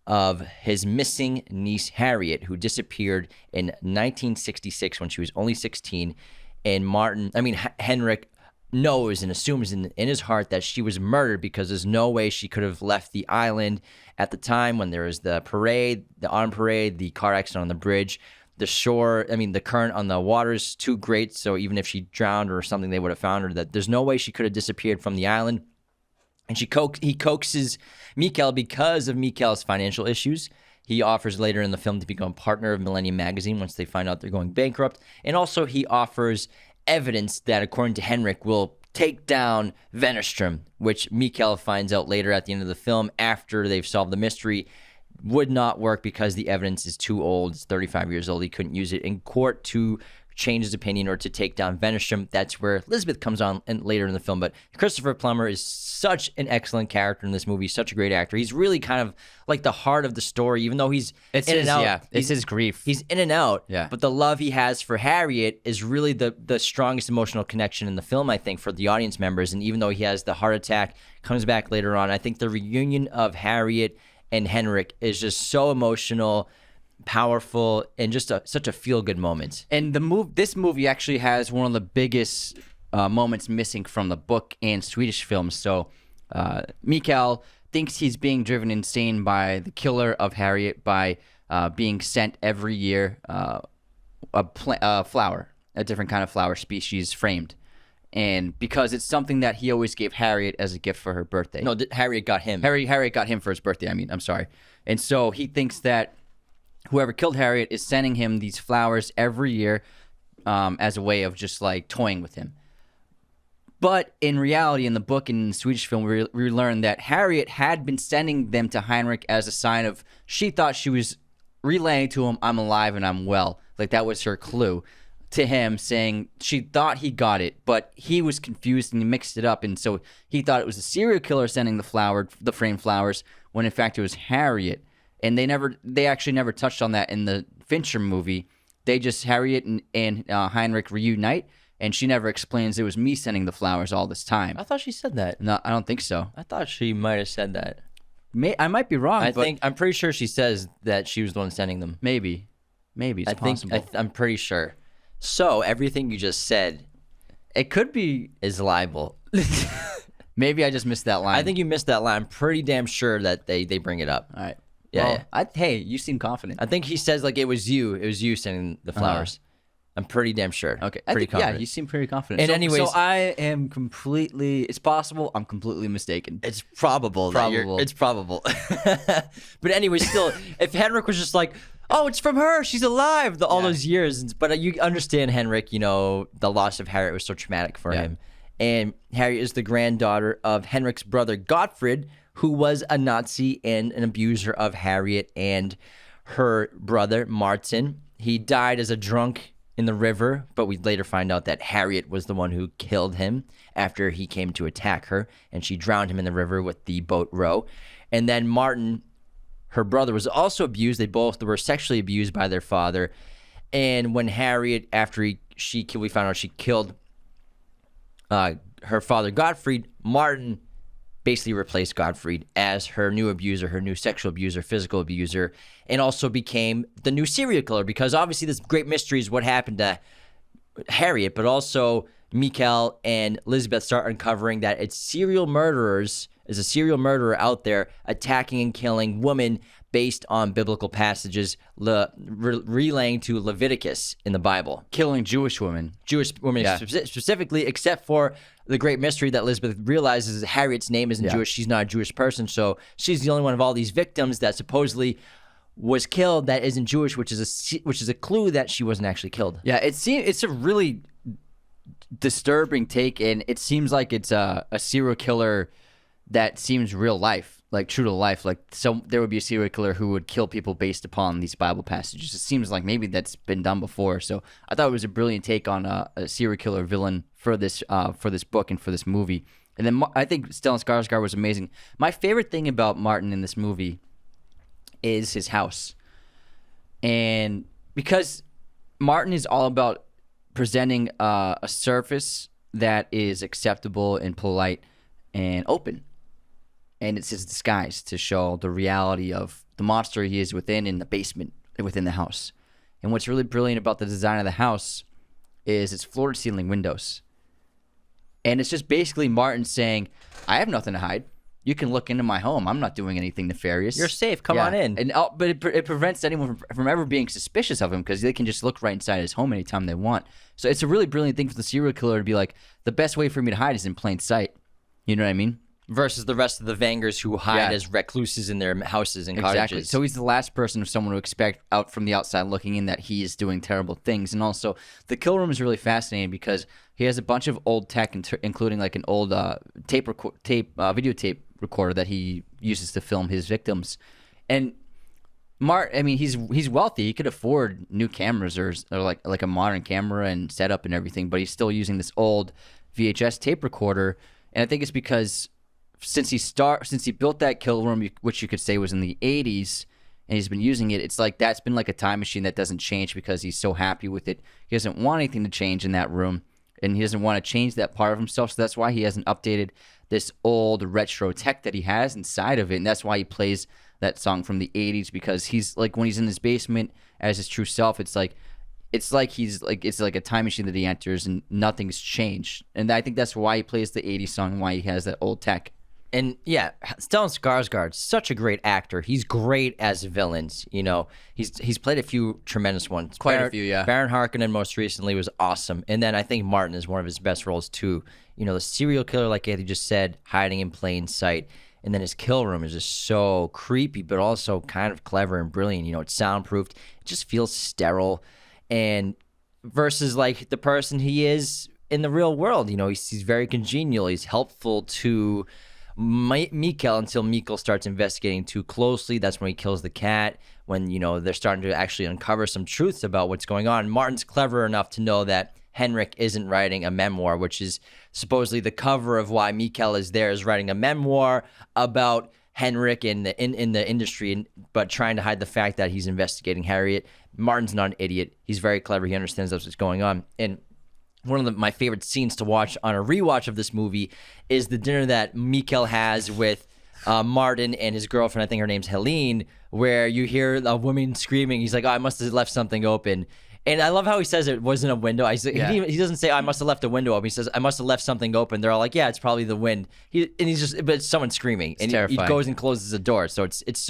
of his missing niece Harriet, who disappeared in 1966 when she was only 16. And Henrik knows and assumes in his heart that she was murdered because there's no way she could have left the island at the time when there was the parade, the autumn parade, the car accident on the bridge. The current on the water is too great, so even if she drowned or something, they would have found her. That there's no way she could have disappeared from the island. And he coaxes Mikael because of Mikael's financial issues. He offers later in the film to become a partner of Millennium Magazine once they find out they're going bankrupt. And also he offers evidence that, according to Henrik, will take down Wennerström, which Mikael finds out later at the end of the film after they've solved the mystery, would not work because the evidence is too old. It's 35 years old. He couldn't use it in court to change his opinion or to take down Wennerström. That's where Elizabeth comes on later in the film. But Christopher Plummer is such an excellent character in this movie, such a great actor. He's really kind of like the heart of the story, even though he's in and out. Yeah, it's his grief. He's in and out. Yeah. But the love he has for Harriet is really the strongest emotional connection in the film, I think, for the audience members. And even though he has the heart attack, comes back later on, I think the reunion of Harriet and Henrik is just so emotional, powerful, and just such a feel-good moment. And this movie actually has one of the biggest moments missing from the book and Swedish films. So Mikhail thinks he's being driven insane by the killer of Harriet by being sent every year a flower, a different kind of flower species framed. And because it's something that he always gave Harriet as a gift for her birthday. No, Harriet got him. Harriet got him for his birthday. I'm sorry. And so he thinks that whoever killed Harriet is sending him these flowers every year as a way of just like toying with him. But in reality, in the book and in the Swedish film, we learned that Harriet had been sending them to Heinrich as a sign of, she thought she was relaying to him, I'm alive and I'm well. Like that was her clue to him, saying she thought he got it, but he was confused and he mixed it up. And so he thought it was a serial killer sending the framed flowers, when in fact it was Harriet. And they actually never touched on that in the Fincher movie. They just, Harriet and Heinrich reunite, and she never explains it was me sending the flowers all this time. I thought she said that. No, I don't think so. I thought she might have said that. I might be wrong. I'm pretty sure she says that she was the one sending them. Maybe it's possible. I'm pretty sure. So everything you just said, it could be is libel. Maybe I just missed that line. I think you missed that line. I'm pretty damn sure that they bring it up. All right. Yeah. Well, hey, you seem confident. I think he says like it was you sending the flowers. I'm pretty damn sure. Okay. Pretty confident. Yeah, you seem pretty confident. And anyways, so I am completely. It's possible I'm completely mistaken. It's probable. It's probable. But anyway, still, if Henrik was just like, oh, it's from her, she's alive, all those years. But you understand Henrik, the loss of Harriet was so traumatic for him. And Harriet is the granddaughter of Henrik's brother Gottfried, who was a Nazi and an abuser of Harriet and her brother Martin. He died as a drunk in the river, but we later find out that Harriet was the one who killed him after he came to attack her, and she drowned him in the river with the boat row. And then Martin, her brother, was also abused. They both were sexually abused by their father. And when Harriet, after we found out she killed her father Gottfried, Martin basically replaced Gottfried as her new abuser, her new sexual abuser, physical abuser, and also became the new serial killer, because obviously this great mystery is what happened to Harriet, but also Mikhail and Elizabeth start uncovering that it's a serial murderer out there attacking and killing women based on biblical passages relaying to Leviticus in the Bible. Killing Jewish women. Specifically, except for the great mystery that Elizabeth realizes Harriet's name isn't Jewish. She's not a Jewish person, so she's the only one of all these victims that supposedly was killed that isn't Jewish, which is a clue that she wasn't actually killed. Yeah, it's a really disturbing take, and it seems like it's a serial killer that seems real life, like true to life. Like there would be a serial killer who would kill people based upon these Bible passages. It seems like maybe that's been done before. So I thought it was a brilliant take on a serial killer villain for this book and for this movie. And then I think Stellan Skarsgård was amazing. My favorite thing about Martin in this movie is his house, and because Martin is all about presenting a surface that is acceptable and polite and open. And it's his disguise to show the reality of the monster he is within in the basement within the house. And what's really brilliant about the design of the house is its floor-to-ceiling windows. And it's just basically Martin saying, I have nothing to hide. You can look into my home. I'm not doing anything nefarious. You're safe. Come on in. And but it prevents anyone from ever being suspicious of him, because they can just look right inside his home anytime they want. So it's a really brilliant thing for the serial killer to be like, the best way for me to hide is in plain sight. You know what I mean? Versus the rest of the Vangers who hide as recluses in their houses and cottages. Exactly. So he's the last person of someone to expect out from the outside looking in that he is doing terrible things. And also, the kill room is really fascinating because he has a bunch of old tech, including like an old videotape recorder that he uses to film his victims. And he's wealthy. He could afford new cameras or like a modern camera and setup and everything, but he's still using this old VHS tape recorder. And I think it's because since he built that kill room, which you could say was in the 80s, and he's been using it, it's like that's been like a time machine that doesn't change because he's so happy with it. He doesn't want anything to change in that room, and he doesn't want to change that part of himself, so that's why he hasn't updated this old retro tech that he has inside of it, and that's why he plays that song from the 80s, because he's like, when he's in his basement as his true self, it's like it's like a time machine that he enters and nothing's changed. And I think that's why he plays the 80s song, why he has that old tech. And yeah, Stellan Skarsgård, such a great actor. He's great as villains. You know, he's played a few tremendous ones. Quite a few, yeah. Baron Harkonnen most recently was awesome. And then I think Martin is one of his best roles too. You know, the serial killer, like Anthony just said, hiding in plain sight. And then his kill room is just so creepy, but also kind of clever and brilliant. You know, it's soundproofed. It just feels sterile. And versus like the person he is in the real world, you know, he's very congenial. He's helpful to Mikkel until Mikkel starts investigating too closely. That's when he kills the cat, when, you know, they're starting to actually uncover some truths about what's going on. Martin's clever enough to know that Henrik isn't writing a memoir, which is supposedly the cover of why Mikkel is there, is writing a memoir about Henrik in the industry, but trying to hide the fact that he's investigating Harriet. Martin's not an idiot. He's very clever. He understands what's going on. And one of my favorite scenes to watch on a rewatch of this movie is the dinner that Mikkel has with Martin and his girlfriend. I think her name's Helene, where you hear a woman screaming. He's like, "Oh, I must have left something open." And I love how he says it wasn't a window. He doesn't say, "I must have left a window open." He says, "I must have left something open." They're all like, "Yeah, it's probably the wind." But it's someone screaming. It's terrifying. He goes and closes the door. So it's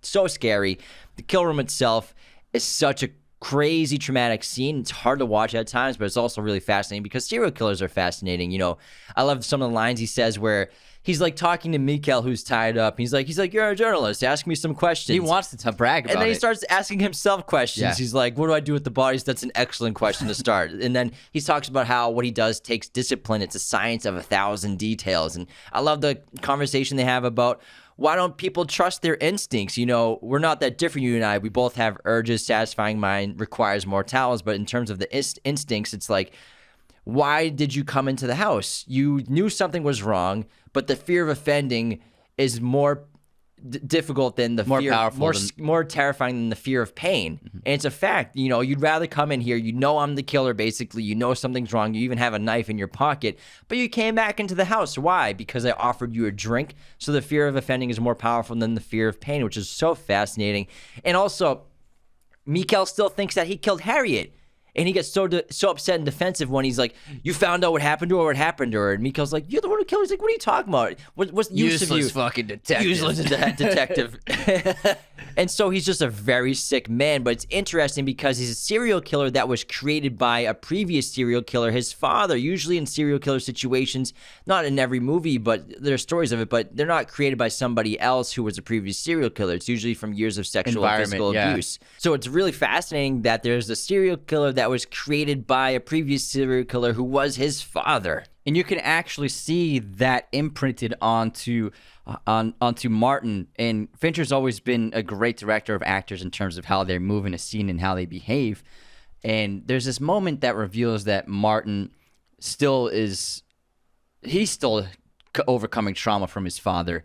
so scary. The kill room itself is such a crazy traumatic scene. It's hard to watch at times, but it's also really fascinating because serial killers are fascinating. You know, I love some of the lines he says where he's like talking to Mikkel, who's tied up. He's like, "You're a journalist. Ask me some questions." He wants to brag about it. And then he starts asking himself questions. Yeah. He's like, "What do I do with the bodies?" That's an excellent question to start. And then he talks about how what he does takes discipline. It's a science of 1,000 details. And I love the conversation they have about, why don't people trust their instincts? You know, we're not that different, you and I. We both have urges. Satisfying mind requires more towels. But in terms of the instincts, it's like, why did you come into the house? You knew something was wrong, but the fear of offending is more difficult than the fear, more terrifying than the fear of pain. Mm-hmm. And it's a fact. You know, you'd rather come in here. You know I'm the killer, basically. You know something's wrong. You even have a knife in your pocket. But you came back into the house. Why? Because I offered you a drink. So the fear of offending is more powerful than the fear of pain, which is so fascinating. And also, Mikkel still thinks that he killed Harriet. And he gets so upset and defensive when he's like, "You found out what happened to her, what happened to her?" And Mikkel's like, "You're the one who killed her." He's like, "What are you talking about? What's the use of you?" Useless fucking detective. Useless detective. And so he's just a very sick man. But it's interesting because he's a serial killer that was created by a previous serial killer, his father. Usually in serial killer situations, not in every movie, but there are stories of it, but they're not created by somebody else who was a previous serial killer. It's usually from years of sexual and physical abuse. So it's really fascinating that there's a serial killer that was created by a previous serial killer who was his father. And you can actually see that imprinted onto Martin. And Fincher's always been a great director of actors in terms of how they move in a scene and how they behave. And there's this moment that reveals that Martin he's still overcoming trauma from his father.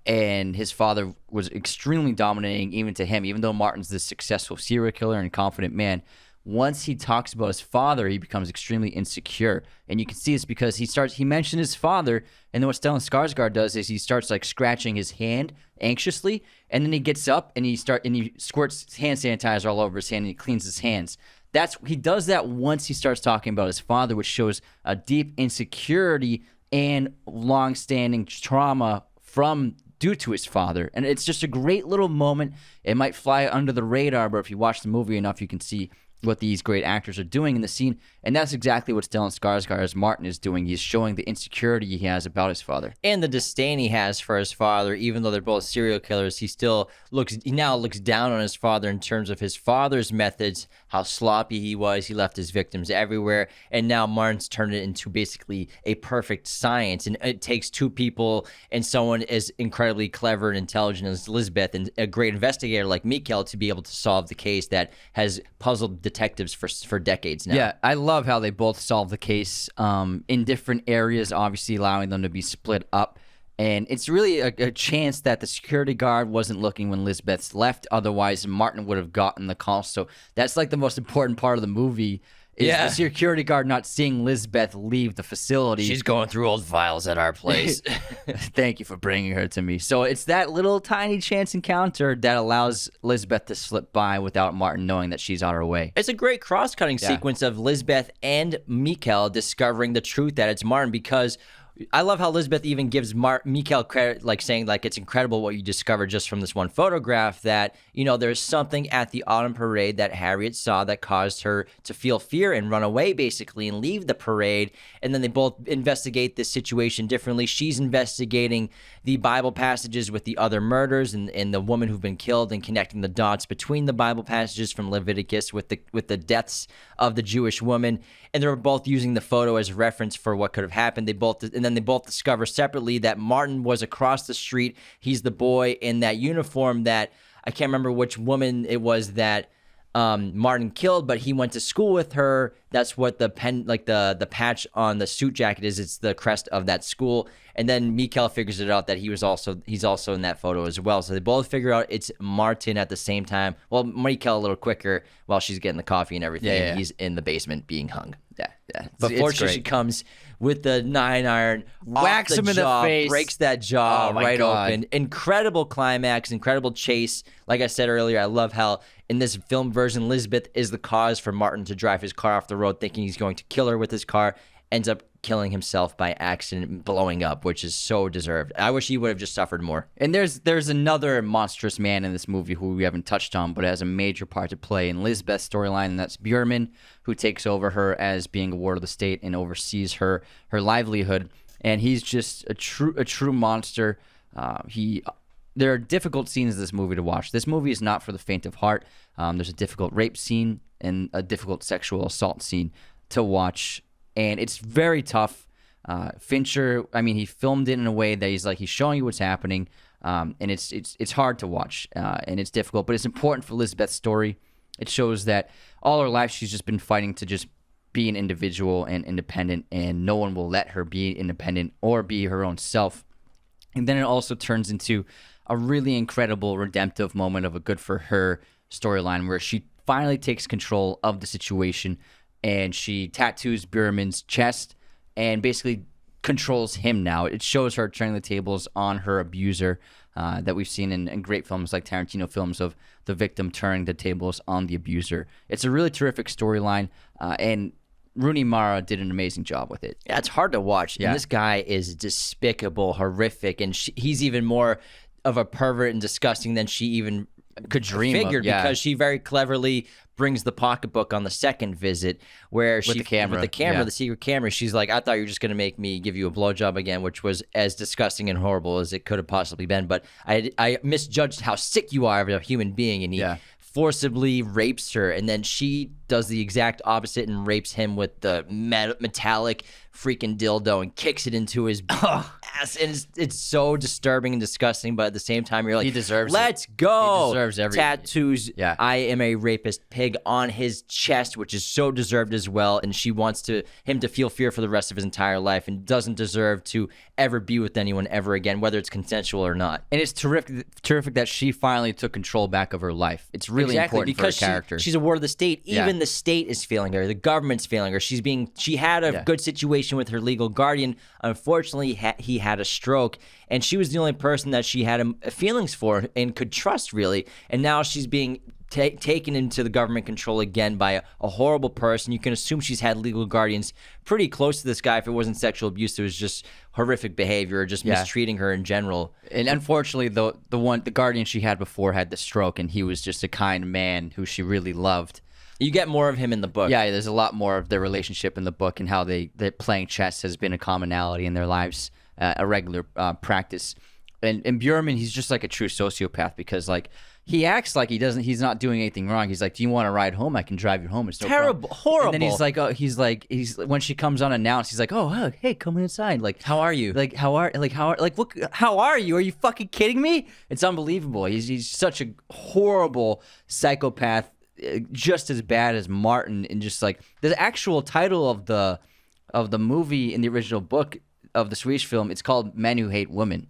And his father was extremely dominating even to him, even though Martin's this successful serial killer and confident man. Once he talks about his father, he becomes extremely insecure. And you can see this because he mentioned his father, and then what Stellan Skarsgård does is he starts like scratching his hand anxiously, and then he gets up and he squirts hand sanitizer all over his hand and he cleans his hands. He does that once he starts talking about his father, which shows a deep insecurity and long-standing trauma due to his father. And it's just a great little moment. It might fly under the radar, but if you watch the movie enough, you can see what these great actors are doing in the scene. And that's exactly what Stellan Skarsgård as Martin is doing. He's showing the insecurity he has about his father. And the disdain he has for his father, even though they're both serial killers, he now looks down on his father in terms of his father's methods, how sloppy he was. He left his victims everywhere. And now Martin's turned it into basically a perfect science. And it takes two people and someone as incredibly clever and intelligent as Lisbeth and a great investigator like Mikkel to be able to solve the case that has puzzled detectives for decades now. Yeah, I love how they both solve the case in different areas, obviously allowing them to be split up. And it's really a chance that the security guard wasn't looking when Lisbeth left. Otherwise, Martin would have gotten the call. So that's like the most important part of the movie is the security guard not seeing Lisbeth leave the facility. She's going through old files at our place. Thank you for bringing her to me. So it's that little tiny chance encounter that allows Lisbeth to slip by without Martin knowing that she's on her way. It's a great cross-cutting sequence of Lisbeth and Mikkel discovering the truth that it's Martin, because I love how Elizabeth even gives Mikhail credit, like saying like it's incredible what you discovered just from this one photograph, that, you know, there's something at the autumn parade that Harriet saw that caused her to feel fear and run away basically and leave the parade. And then they both investigate this situation differently. She's investigating the Bible passages with the other murders and the woman who've been killed, and connecting the dots between the Bible passages from Leviticus with the deaths of the Jewish woman. And they're both using the photo as reference for what could have happened. And then they both discover separately that Martin was across the street. He's the boy in that uniform that I can't remember which woman it was that Martin killed, but he went to school with her. That's what the the patch on the suit jacket is. It's the crest of that school. And then Mikhail figures it out that he's also in that photo as well. So they both figure out it's Martin at the same time. Well, Mikhail a little quicker while she's getting the coffee and everything. Yeah. He's in the basement being hung. Yeah. But fortunately, she comes with the 9-iron, whacks him in the face, breaks that jaw right God. open. Incredible climax, incredible chase. Like I said earlier, I love how in this film version, Elizabeth is the cause for Martin to drive his car off the road, thinking he's going to kill her with his car. Ends up killing himself by accident, and blowing up, which is so deserved. I wish he would have just suffered more. And there's another monstrous man in this movie who we haven't touched on, but has a major part to play in Lisbeth's storyline, and that's Björman, who takes over her as being a ward of the state and oversees her livelihood. And he's just a true monster. There are difficult scenes in this movie to watch. This movie is not for the faint of heart. There's a difficult rape scene and a difficult sexual assault scene to watch, and it's very tough. Fincher, I mean, he filmed it in a way that he's showing you what's happening, and it's hard to watch, and it's difficult, but it's important for Elizabeth's story. It shows that all her life she's just been fighting to just be an individual and independent, and no one will let her be independent or be her own self. And then it also turns into a really incredible redemptive moment of a good for her storyline, where she finally takes control of the situation, and she tattoos Björman's chest and basically controls him now. It shows her turning the tables on her abuser that we've seen in great films like Tarantino films of the victim turning the tables on the abuser. It's a really terrific storyline, and Rooney Mara did an amazing job with it. Yeah, it's hard to watch. Yeah. And this guy is despicable, horrific, and he's even more of a pervert and disgusting than she even Could dream of, figured, yeah. because she very cleverly brings the pocketbook on the second visit, where With the camera, yeah. the secret camera. She's like, I thought you were just going to make me give you a blowjob again, which was as disgusting and horrible as it could have possibly been. But I misjudged how sick you are as a human being, and he forcibly rapes her, and then she does the exact opposite and rapes him with the metallic freaking dildo and kicks it into his ass, and it's so disturbing and disgusting, but at the same time you're like, He deserves let's it. go. He deserves every tattoos. Yeah. I am a rapist pig on his chest, which is so deserved as well, and she wants him to feel fear for the rest of his entire life, and doesn't deserve to ever be with anyone ever again, whether it's consensual or not. And it's terrific that she finally took control back of her life. It's really important because for her character. she's a ward of the state. Yeah. Even the state is failing her. The government's failing her. She had a good situation with her legal guardian. Unfortunately, he had a stroke, and she was the only person that she had feelings for and could trust, really. And now she's being taken into the government control again by a horrible person. You can assume she's had legal guardians pretty close to this guy. If it wasn't sexual abuse, it was just horrific behavior or just mistreating her in general. And unfortunately, the guardian she had before had the stroke, and he was just a kind man who she really loved. You get more of him in the book. Yeah, there's a lot more of their relationship in the book, and how they playing chess has been a commonality in their lives, a regular practice. And Björman, he's just like a true sociopath, because like he acts like he's not doing anything wrong. He's like, do you want to ride home? I can drive you home. It's no terrible, problem. horrible. And then he's like, when she comes unannounced, he's like, oh, hey, come inside. Like, how are you? How are you? Are you fucking kidding me? It's unbelievable. He's such a horrible psychopath, just as bad as Martin. And just like the actual title of the movie in the original book of the Swedish film, it's called Men Who Hate Women.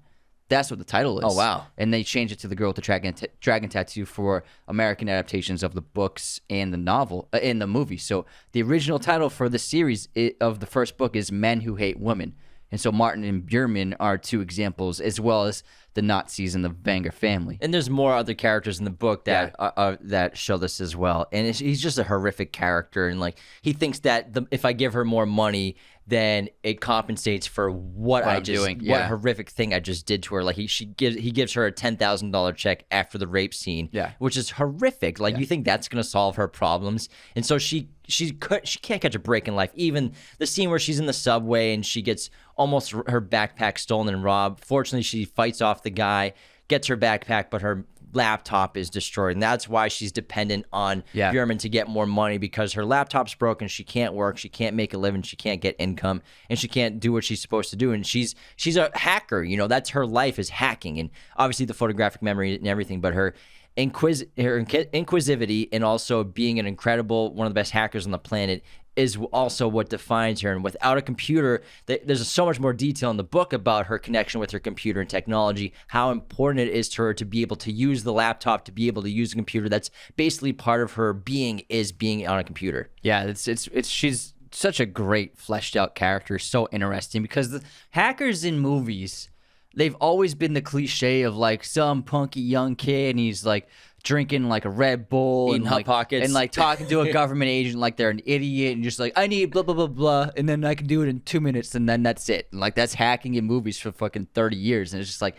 That's what the title is. Oh, wow. And they changed it to The Girl with the Dragon Tattoo for American adaptations of the books and the novel in the movie. So the original title for the series of the first book is Men Who Hate Women. And so Martin and Björman are two examples, as well as the Nazis and the Wenger family. And there's more other characters in the book that that show this as well. And he's just a horrific character. And like he thinks that if I give her more money, then it compensates for what I'm doing. what Yeah. horrific thing I just did to her. Like he gives her a $10,000 check after the rape scene, Yeah. which is horrific. Like you think that's gonna solve her problems, and so she can't catch a break in life. Even the scene where she's in the subway and she gets almost her backpack stolen and robbed. Fortunately, she fights off the guy, gets her backpack, but her laptop is destroyed, and that's why she's dependent on Bjorman to get more money, because her laptop's broken. She can't work, she can't make a living, she can't get income, and she can't do what she's supposed to do. And she's a hacker, you know, that's her life, is hacking, and obviously the photographic memory and everything, but her inquisitivity and also being an incredible, one of the best hackers on the planet is also what defines her. And without a computer, there's so much more detail in the book about her connection with her computer and technology, how important it is to her to be able to use the laptop, to be able to use a computer. That's basically part of her being, is being on a computer. Yeah, she's such a great fleshed out character, so interesting, because the hackers in movies, they've always been the cliche of like some punky young kid and he's like drinking like a Red Bull, eating and Hot like, Pockets, and like talking to a government agent like they're an idiot, and just like, I need blah blah blah blah, and then I can do it in 2 minutes, and then that's it. And like that's hacking in movies for fucking 30 years, and it's just like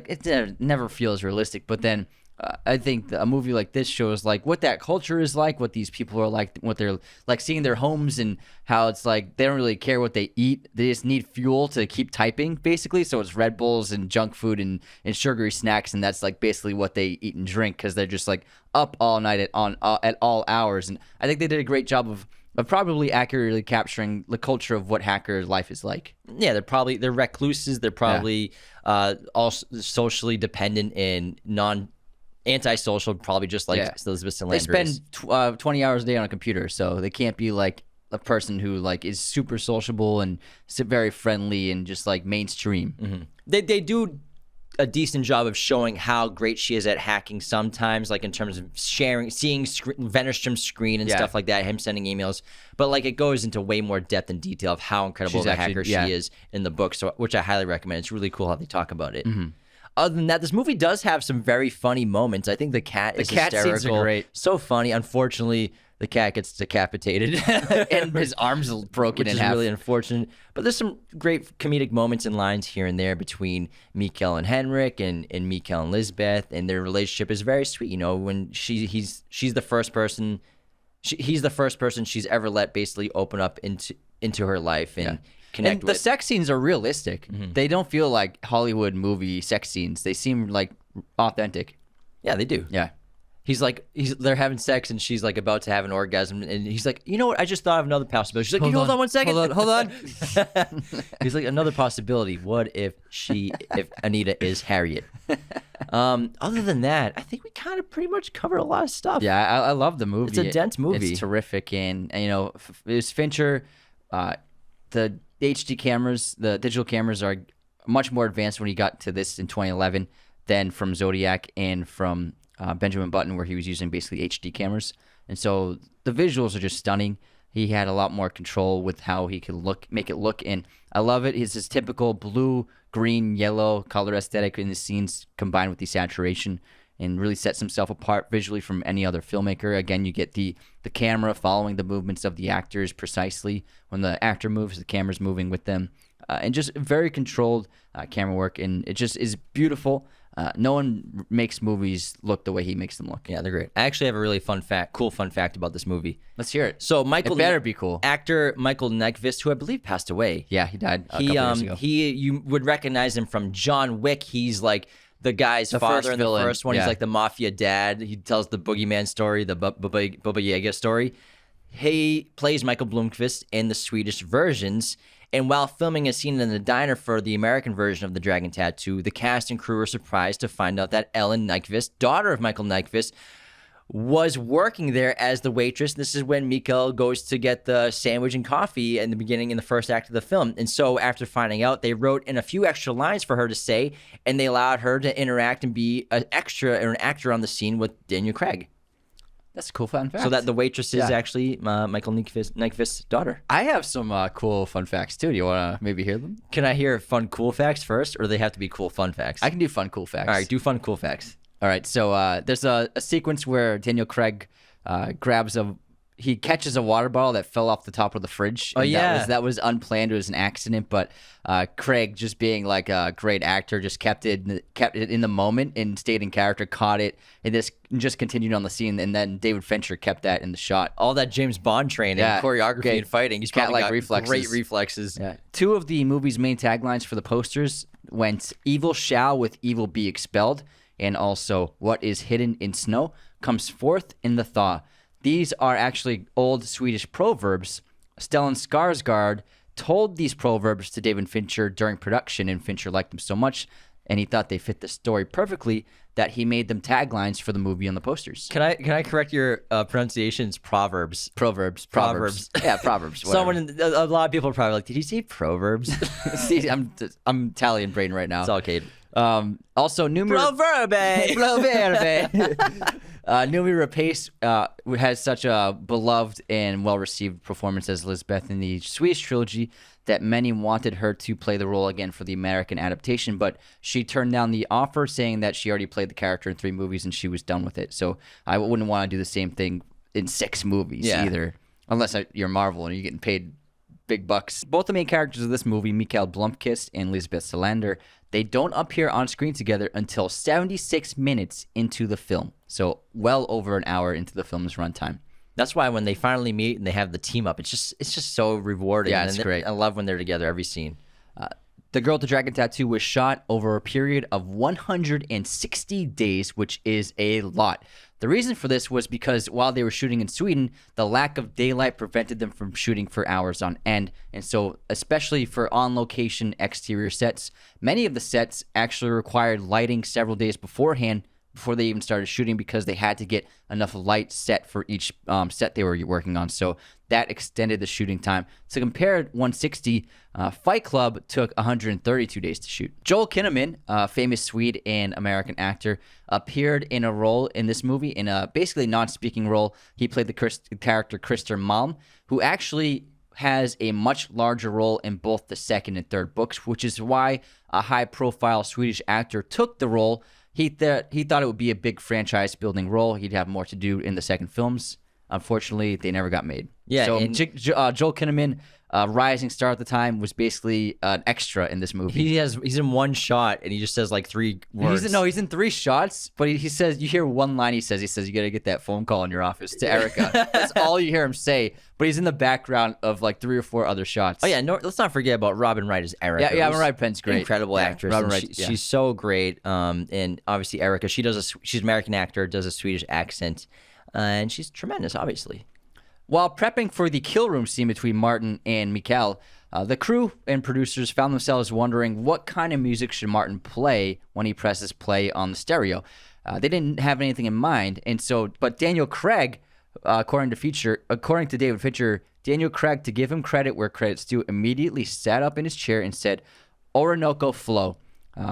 it never feels realistic. But then I think a movie like this shows like what that culture is like, what these people are like, what they're like, seeing their homes, and how it's like they don't really care what they eat. They just need fuel to keep typing, basically. So it's Red Bulls and junk food and sugary snacks, and that's like basically what they eat and drink, because they're just like up all night at all hours. And I think they did a great job of probably accurately capturing the culture of what hacker life is like. Yeah, they're recluses. They're probably all socially dependent and antisocial, probably just like Elizabeth Salander. They spend 20 hours a day on a computer, so they can't be like a person who like is super sociable and very friendly and just like mainstream. Mm-hmm. They do a decent job of showing how great she is at hacking sometimes, like in terms of seeing Wennerstrom's screen and stuff like that, him sending emails. But like it goes into way more depth and detail of how incredible of a hacker she is in the book, so which I highly recommend. It's really cool how they talk about it. Mm-hmm. Other than that, this movie does have some very funny moments. I think the cat is hysterical. Scenes are great. So funny. Unfortunately, the cat gets decapitated and his arms are broken in half. Which is really unfortunate. But there's some great comedic moments and lines here and there between Mikkel and Henrik and Mikkel and Lisbeth, and their relationship is very sweet. You know, when she's the first person, he's the first person she's ever let basically open up into her life and connect with. The sex scenes are realistic. Mm-hmm. They don't feel like Hollywood movie sex scenes. They seem like authentic. Yeah, they do. Yeah. They're having sex and she's like about to have an orgasm, and he's like, you know what? I just thought of another possibility. She's like, hold on 1 second. Hold on. He's like, another possibility. What if Anita is Harriet? Other than that, I think we kind of pretty much covered a lot of stuff. Yeah, I love the movie. It's a dense movie. It's terrific, and you know, it was Fincher. The HD cameras, the digital cameras are much more advanced when he got to this in 2011 than from Zodiac and from Benjamin Button, where he was using basically HD cameras. And so the visuals are just stunning. He had a lot more control with how he could make it look. And I love it. It's his typical blue, green, yellow color aesthetic in the scenes combined with the saturation, and really sets himself apart visually from any other filmmaker. Again, you get the camera following the movements of the actors precisely. When the actor moves, the camera's moving with them. And just very controlled camera work, and it just is beautiful. No one makes movies look the way he makes them look. Yeah, they're great. I actually have a really cool fun fact about this movie. Let's hear it. So It better be cool. Actor Michael Nyqvist, who I believe passed away. Yeah, he died a couple years ago. You would recognize him from John Wick. He's like the guy's father in the first one. Yeah. He's like the mafia dad. He tells the boogeyman story, the Baba Yaga story. He plays Michael Blomkvist in the Swedish versions. And while filming a scene in the diner for the American version of The Dragon Tattoo, the cast and crew were surprised to find out that Ellen Nyqvist, daughter of Michael Nyqvist, was working there as the waitress. This is when Mikkel goes to get the sandwich and coffee in the beginning, in the first act of the film. And so after finding out, they wrote in a few extra lines for her to say, and they allowed her to interact and be an extra or an actor on the scene with Daniel Craig. That's a cool fun fact. So that the waitress is actually Michael Nyqvist's daughter. I have some cool fun facts too. Do you want to maybe hear them? Can I hear fun cool facts first, or do they have to be cool fun facts? I can do fun cool facts. All right, do fun cool facts. All right, so there's a sequence where Daniel Craig grabs he catches a water bottle that fell off the top of the fridge. Oh, and yeah. that was unplanned. It was an accident, but Craig, just being like a great actor, just kept it in the moment and stayed in character, caught it, and this just continued on the scene. And then David Fincher kept that in the shot. All that James Bond training, choreography, and fighting. He's probably got reflexes. Great reflexes. Yeah. Two of the movie's main taglines for the posters went "Evil shall with evil be expelled," and also "What is hidden in snow comes forth in the thaw." These are actually old Swedish proverbs. Stellan Skarsgard told these proverbs to David Fincher during production, and Fincher liked them so much, and he thought they fit the story perfectly, that he made them taglines for the movie on the posters. Can I correct your pronunciations? Proverbs. Proverbs. Yeah, proverbs. A lot of people are probably like, did he say proverbs? See, I'm Italian brain right now. It's okay. Also, Noomi Rapace has such a beloved and well-received performance as Lisbeth in the Swedish trilogy that many wanted her to play the role again for the American adaptation, but she turned down the offer, saying that she already played the character in 3 movies and she was done with it. So I wouldn't want to do the same thing in 6 movies either, unless you're Marvel and you're getting paid big bucks. Both the main characters of this movie, Mikael Blomkvist and Lisbeth Salander, they don't appear on screen together until 76 minutes into the film. So well over an hour into the film's runtime. That's why when they finally meet and they have the team up, it's just so rewarding. Yeah, it's great. I love when they're together every scene. The Girl with the Dragon Tattoo was shot over a period of 160 days, which is a lot. The reason for this was because while they were shooting in Sweden, the lack of daylight prevented them from shooting for hours on end. And so, especially for on-location exterior sets, many of the sets actually required lighting several days beforehand before they even started shooting, because they had to get enough light set for each set they were working on. So that extended the shooting time. To compare 160, Fight Club took 132 days to shoot. Joel Kinnaman, a famous Swede and American actor, appeared in a role in this movie, in a basically non-speaking role. He played the character Krister Malm, who actually has a much larger role in both the second and third books, which is why a high-profile Swedish actor took the role. He thought it would be a big franchise-building role. He'd have more to do in the second films. Unfortunately, they never got made. Yeah. So Joel Kinnaman, rising star at the time, was basically an extra in this movie. He's in one shot and he just says like 3 words. He's in 3 shots, but he says, you hear one line he says, you got to get that phone call in your office to Erica. That's all you hear him say, but he's in the background of like 3 or 4 other shots. Oh yeah, let's not forget about Robin Wright as Erica. Yeah, Robin Wright Penn's great. Incredible actress. Robin Wright, she's so great. And obviously Erica, she's an American actor, does a Swedish accent, and she's tremendous, obviously. While prepping for the kill room scene between Martin and Mikael, the crew and producers found themselves wondering what kind of music should Martin play when he presses play on the stereo. They didn't have anything in mind, but Daniel Craig, according to David Fincher, Daniel Craig, to give him credit where credit's due, immediately sat up in his chair and said, "Orinoco Flow,"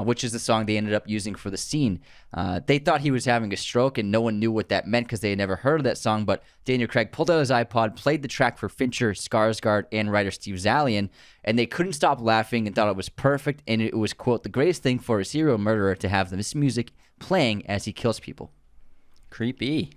which is the song they ended up using for the scene. They thought he was having a stroke, and no one knew what that meant because they had never heard of that song, but Daniel Craig pulled out his iPod, played the track for Fincher, Skarsgard, and writer Steve Zalian, and they couldn't stop laughing and thought it was perfect, and it was, quote, the greatest thing for a serial murderer to have this music playing as he kills people. Creepy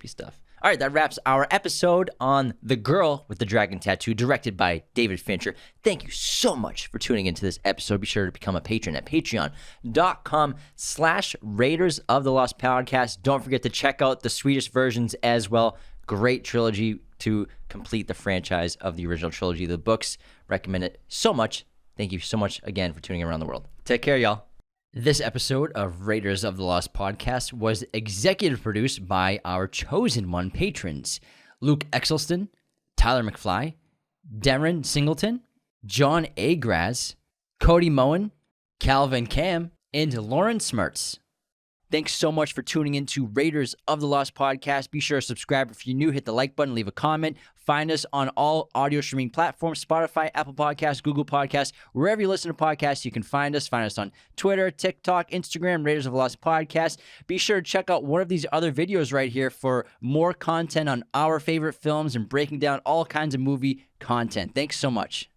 stuff. All right, that wraps our episode on The Girl with the Dragon Tattoo, directed by David Fincher. Thank you so much for tuning into this episode. Be sure to become a patron at patreon.com/Raiders of the Lost Podcast. Don't forget to check out the Swedish versions as well. Great trilogy to complete the franchise of the original trilogy of the books. Recommend it so much. Thank you so much again for tuning in around the world. Take care, y'all. This episode of Raiders of the Lost Podcast was executive produced by our chosen one patrons, Luke Exelston, Tyler McFly, Darren Singleton, John A. Graz, Cody Moen, Calvin Cam, and Lauren Smertz. Thanks so much for tuning in to Raiders of the Lost Podcast. Be sure to subscribe if you're new. Hit the like button, leave a comment. Find us on all audio streaming platforms, Spotify, Apple Podcasts, Google Podcasts. Wherever you listen to podcasts, you can find us. Find us on Twitter, TikTok, Instagram, Raiders of the Lost Podcast. Be sure to check out one of these other videos right here for more content on our favorite films and breaking down all kinds of movie content. Thanks so much.